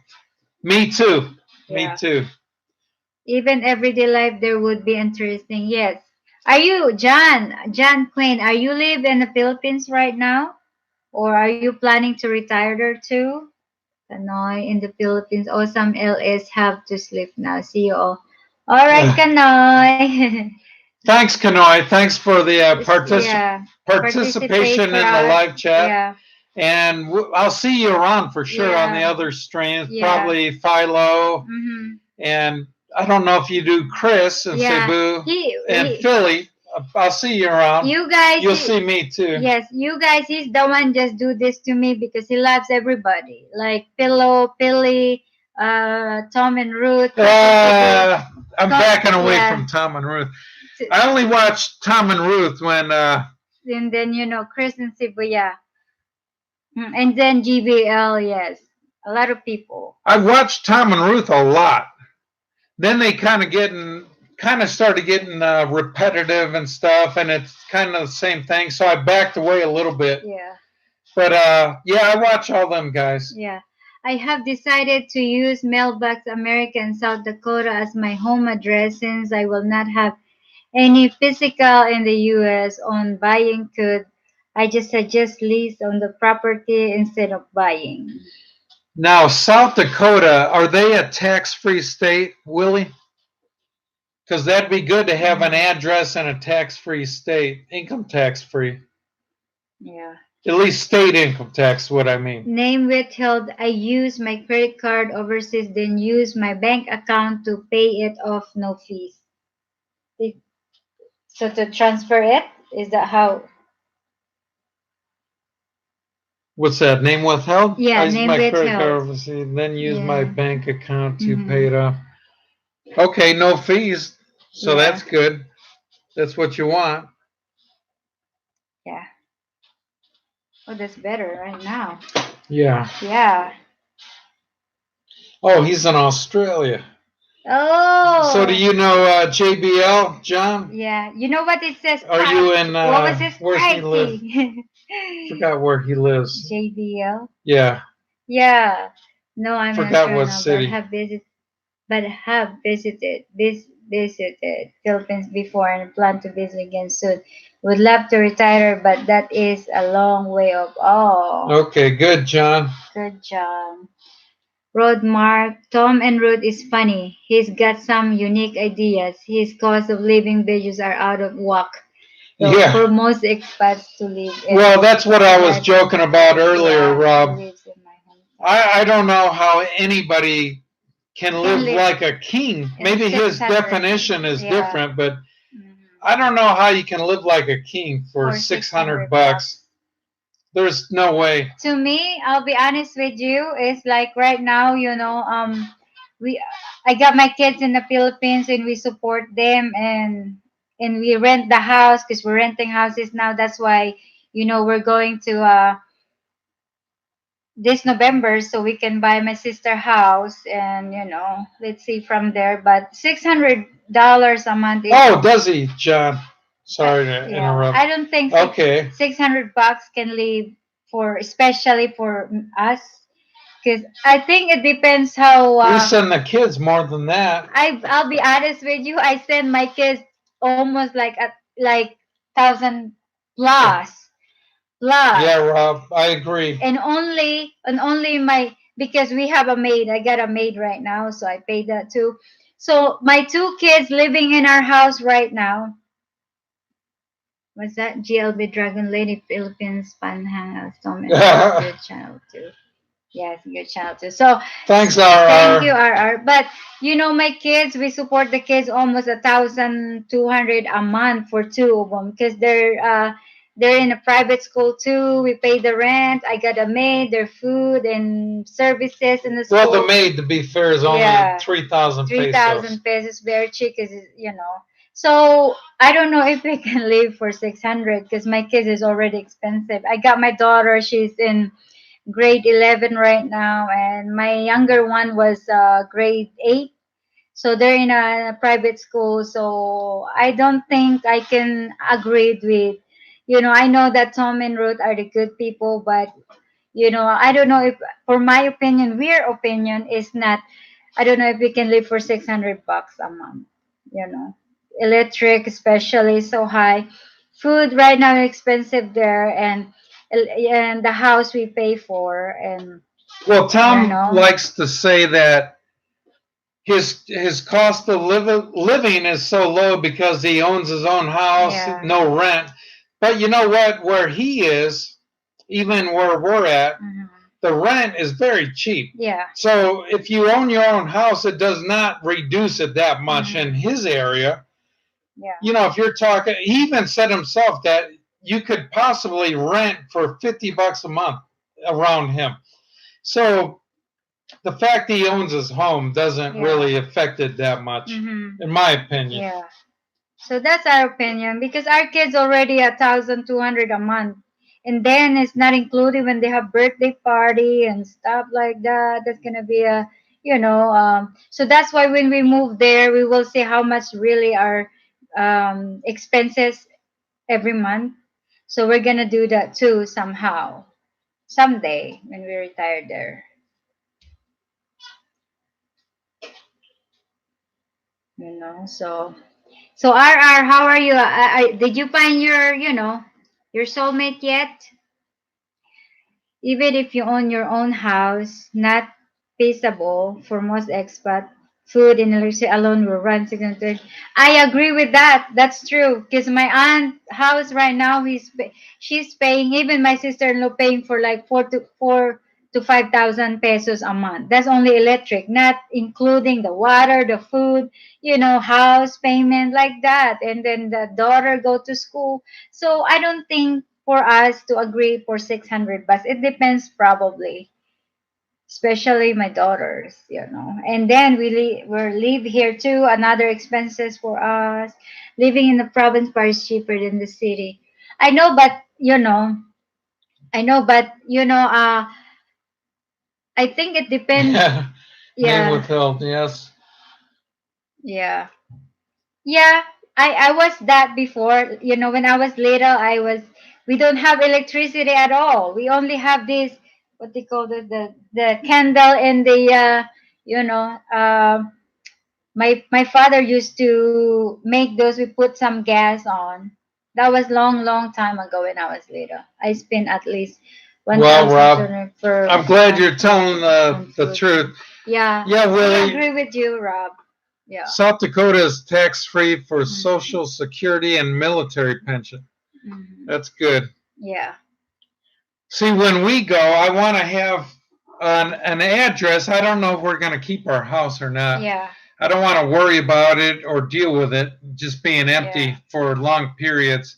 Me too. Me too. Even everyday life there would be interesting. Yes. Are you John Quinn? Are you live in the Philippines right now, or are you planning to retire there too? Kanoy in the Philippines. Oh, some LS have to sleep now. See you all. All right, Kanoy. Thanks, Kanoy. Thanks for the participation in the live chat. Yeah. And I'll see you around for sure on the other streams. Probably Philo. And I don't know if you do Chris and Cebu and Philly. I'll see you around. You guys, you'll see me too. Yes, you guys. He's the one just do this to me because he loves everybody. Like Pillow, Billy, Tom and Ruth. I'm backing away from Tom and Ruth. I only watched Tom and Ruth when. And then Chris and Cebu, and then GBL, yes, a lot of people. I watched Tom and Ruth a lot. Then they kind of started getting repetitive and stuff, and it's kind of the same thing. So I backed away a little bit. Yeah. But I watch all them guys. Yeah. I have decided to use Mailbox America in South Dakota as my home address since I will not have any physical in the US on buying could. I just suggest lease on the property instead of buying. Now, South Dakota, are they a tax-free state, Willie? Because that'd be good to have an address in a tax-free state, income tax-free. Yeah. At least state income tax, what I mean. Name withheld. I use my credit card overseas, then use my bank account to pay it off, no fees. It- So to transfer it, is that how? What's that? Name withheld? Yeah, I use name my credit card withheld. overseas, then use my Yeah. bank account to pay it off. Okay, no fees. So Yeah. that's good. That's what you want. Yeah. Oh, that's better right now. Yeah. Yeah. Oh, he's in Australia. So do Oh. you know JBL, John? Yeah. You know what it says? Are you in? What was this? Where's he live? Spicy. Forgot where he lives. JBL. Yeah, Yeah. No, I'm not forgot sure what now, but city. have visited visited Philippines before and plan to visit again soon. Would love to retire, but that is a long way off. Oh, Okay, good, John. good job. Road Mark, Tom and Ruth is funny. He's got some unique ideas. His cost of living videos are out of whack, though, Yeah. for most expats to live in. Well, that's what I was That- joking about earlier, yeah, Rob. he lives in my hometown. I don't know how anybody can live live like a king. in Maybe his 600. definition is Yeah. different, but Mhm. I don't know how you can live like a king for For 600 600 bucks. There's no way. To me, I'll be honest with you, it's like right now, we I got my kids in the Philippines and we support them and we rent the house because we're renting houses now. That's why, we're going to this November so we can buy my sister house and let's see from there. But $600 a month is Oh, does he, John? Sorry to yeah. interrupt. I don't think Okay. 600 bucks can live for especially for us because I think it depends how We send the kids more than that. I'll be honest with you. I send my kids almost like 1,000 plus plus. Yeah, Rob, I agree. And only my because we have a maid. I got a maid right now, so I paid that too. So my two kids living in our house right now. Was that GLB Dragon Lady Philippines Fan Hangout? Good channel too. Yes, good channel too. So Thanks, thank you, RR. RR. But my kids, we support the kids almost 1,200 a month for two of them because they're in a private school too. We pay the rent. I got a maid, their food and services in the school. Well, the maid, to be fair, is only Yeah. 3,000 pesos. 3,000 pesos, very cheap, So I don't know if we can live for 600 because my kids is already expensive. I got my daughter; she's in grade 11 right now, and my younger one was grade 8. So they're in a private school. So I don't think I can agree with. I know that Tom and Ruth are the good people, but I don't know if, for my opinion, their opinion is not. I don't know if we can live for 600 bucks a month. You know, electric especially is so high. Food right now is expensive there, and the house we pay for, and Well, Tom know. likes to say that his cost of living is so low because he owns his own house, Yeah. no rent. But you know what? Where he is, even where we're at, the rent is very cheap. Yeah. So if you own your own house, it does not reduce it that much in his area. Yeah. If you're talking, he even said himself that you could possibly rent for 50 bucks a month around him. So the fact he owns his home doesn't really affect it that much, in my opinion. Yeah. So that's our opinion because our kids already 1,200 a month, and then it's not included when they have birthday party and stuff like that. That's gonna be So that's why when we move there, we will see how much really our expenses every month. So we're gonna do that too somehow, someday when we retire there. So RR, how are you? Did you find your soulmate yet? Even if you own your own house, not feasible for most expats. Food and electricity alone will run 630. I agree with that. That's true. Because my aunt house right now, she's paying. Even my sister-in-law paying for like four to 5,000 pesos a month. That's only electric, not including the water, the food, house payment like that, and then the daughter go to school. So I don't think for us to agree for 600 bucks. It depends probably, especially my daughters. And then we live here too. Another expenses for us. Living in the province part is cheaper than the city. I know, but I think it depends. Yeah. Name Yeah, withheld. Yes. yeah. Yeah, I was that before. When I was little, we don't have electricity at all. We only have this, what they call the candle and you know, um, my father used to make those. We put some gas on. That was long, long time ago when I was little. I spent at least one Well, thousand two Rob, hundred per I'm glad month you're telling on the food. truth. Yeah, Yeah, I Willie, agree with you, Rob. Yeah. South Dakota is tax free for Mhm. Social Security and military pension. Mhm. That's good. Yeah. See, when we go, I want to have an address. I don't know if we're going to keep our house or not. Yeah. I don't want to worry about it or deal with it just being Yeah. empty for long periods.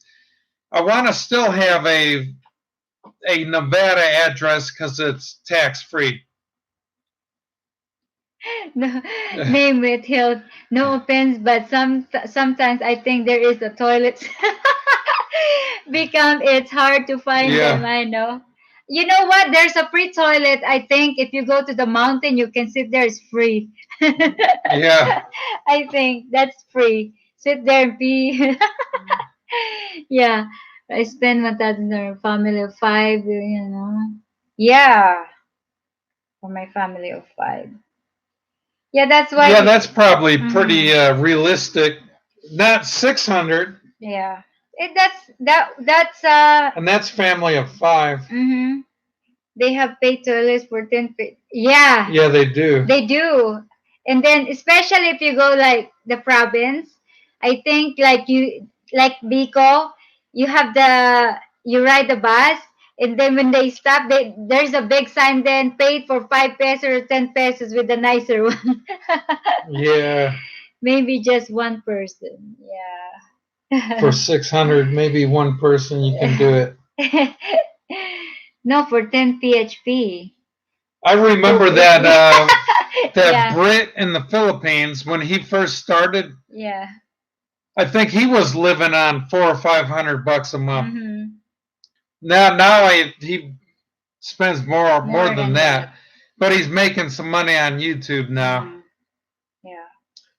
I want to still have a Nevada address because it's tax free. No, name it Hill. No offense, but sometimes I think there is a toilet. Become it's hard to find them. Yeah, I know. You know what? There's a free toilet. I think if you go to the mountain, you can sit there. It's free. yeah, I think that's free. Sit there and pee. Yeah, I spend 1,000 on a family of five. Yeah, for my family of five. Yeah, that's yeah. why. That's probably Mhm. pretty realistic. Not 600, Yeah. That's and that's family of five. mhm. They have paid toilets for 10 yeah, Yeah, they do. they do. And then especially if you go like the province, I think like Bicol, you have you ride the bus, and then when they stop, there's a big sign then paid for 5 pesos or 10 pesos with the nicer one. Yeah, Maybe just one person. for Yeah. 600, maybe one person you can do it. No, for 10 PHP. I remember If that we that yeah, Brit in the Philippines when he first started. yeah. I think he was living on 400 or 500 bucks a month. Mm-hmm. Now he spends more More than than that. that, but he's making some money on YouTube now. Mm-hmm. Yeah.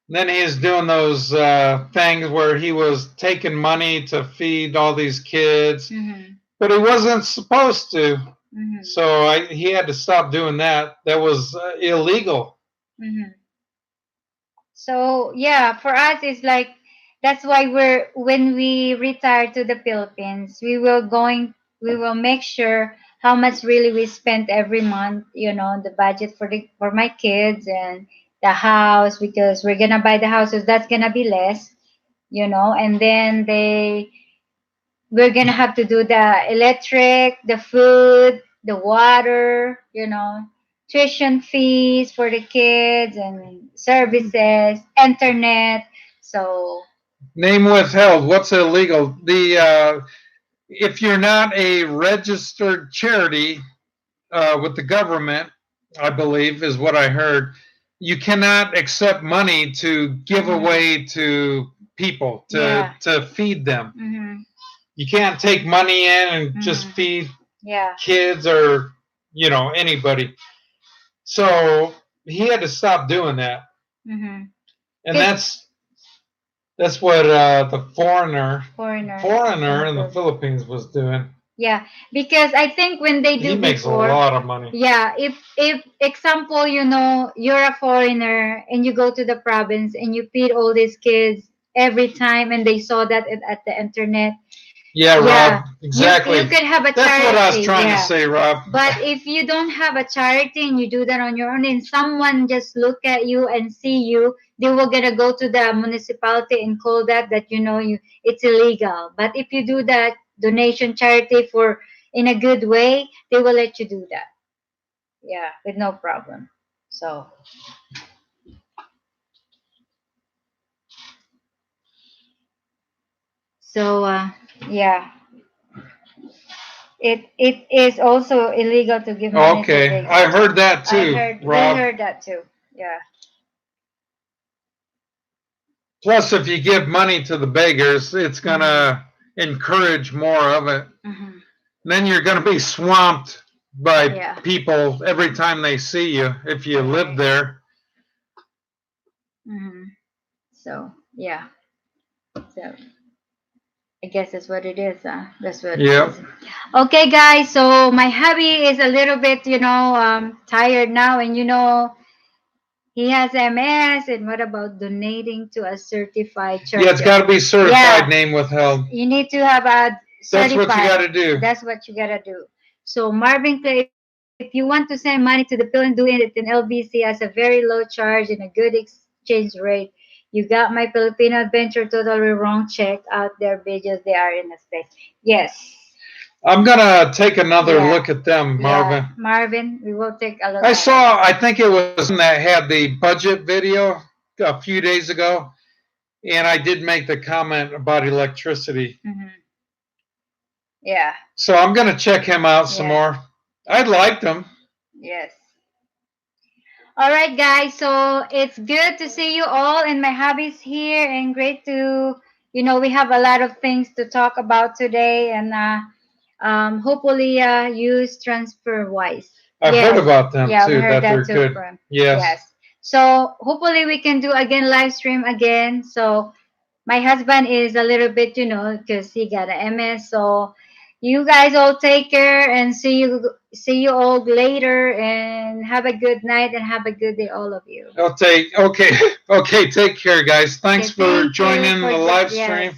Then he's doing those things where he was taking money to feed all these kids, Mm-hmm. but he wasn't supposed to. Mm-hmm. So he had to stop doing that. That was illegal. Mm-hmm. So yeah, for us it's like that's why when we retire to the Philippines, we will make sure how much really we spend every month, the budget for my kids and the house, because we're gonna buy the house, so that's gonna be less, and then we're gonna have to do the electric, the food, the water, tuition fees for the kids and services, internet. So Name withheld. What's illegal? The if you're not a registered charity with the government, I believe is what I heard. You cannot accept money to give mhm. away to people Yeah. to feed them. Mm-hmm. You can't take money in and just Mm-hmm. feed Yeah. kids or anybody. So he had to stop doing that, Mm-hmm. and Cause that's what the foreigner foreigner in foreigner the in the Philippines. Philippines was doing. Yeah, because I think when they He do makes a before, lot of money. yeah, if example, you're a foreigner and you go to the province and you feed all these kids every time and they saw that at the internet, Yeah, yeah, Rob, you exactly. could have a That's what I was charity, trying to yeah. say, Rob. But if you don't have a charity and you do that on your own and someone just look at you and see you, they will gonna go to the municipality and call that you it's illegal. But if you do that donation charity for in a good way, they will let you do that. Yeah, with no problem. So so yeah, it is also illegal to give money to Okay, I beggars. heard that I too, heard we Rob. heard that too. Yeah. Plus, if you give money to the beggars, it's Mhm. gonna encourage more of it. Mhm. Then you're gonna be swamped by Yeah. people every time they see you if you live Right. there. Mhm. So yeah. So I guess that's what it is. That's what it Yep. is. Okay, guys. So my hubby is a little bit, tired now, and he has MS. And what about donating to a certified Yeah, church? it's got to be certified, Yeah, name withheld. you need to have a That's what you got certified. to do. That's what you gotta do. So Marvin Clay, if you want to send money to the Philippines, do it. And LBC has a very low charge and a good exchange rate. You got my Filipino Adventure Totally Wrong. Check out their videos. They are in the States. Yes. I'm gonna take another Yeah. look at them, Yeah. Marvin. Marvin, we will take a look I at it. saw, I think it was that had the budget video a few days ago, and I did make the comment about electricity. Hmm. Yeah. So I'm gonna check him out some Yeah. more. I liked him. Yes. All right, guys. So it's good to see you all and my hobbies here, and great we have a lot of things to talk about today, and hopefully, use transfer wise. I've heard Yes. about them Yeah, we too, heard that that they're too good. from. Yes. Yes. So hopefully we can do again live stream again. So my husband is a little bit, because he got an MS. So you guys all take care and see you all later and have a good night and have a good day, all of you. Okay, okay, okay. Take care, guys. Okay, Thanks for thank you joining for the live yes. stream.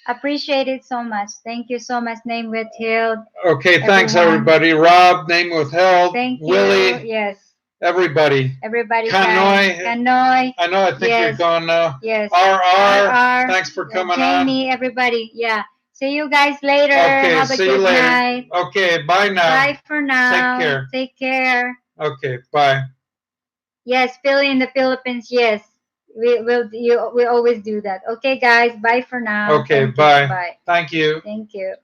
Appreciate it so much. Thank you so much, name withheld. Okay, thanks Everyone. everybody. Rob, name withheld. Thank you. Willie, Yes. everybody. Everybody guys. Kanoy, Kanoy. I know. I think you're Yes. gone now. Yes. RR, RR. thanks for coming on. Jamie, everybody. Yeah. See you guys later. Okay, Have a see you good later. night. Okay, bye now. Bye for now. Take care. Take care. Okay, bye. Yes, Philly in the Philippines. Yes. We always do that. Okay, guys. Bye for now. Okay, Thank you. bye. Bye. Thank you. Thank you.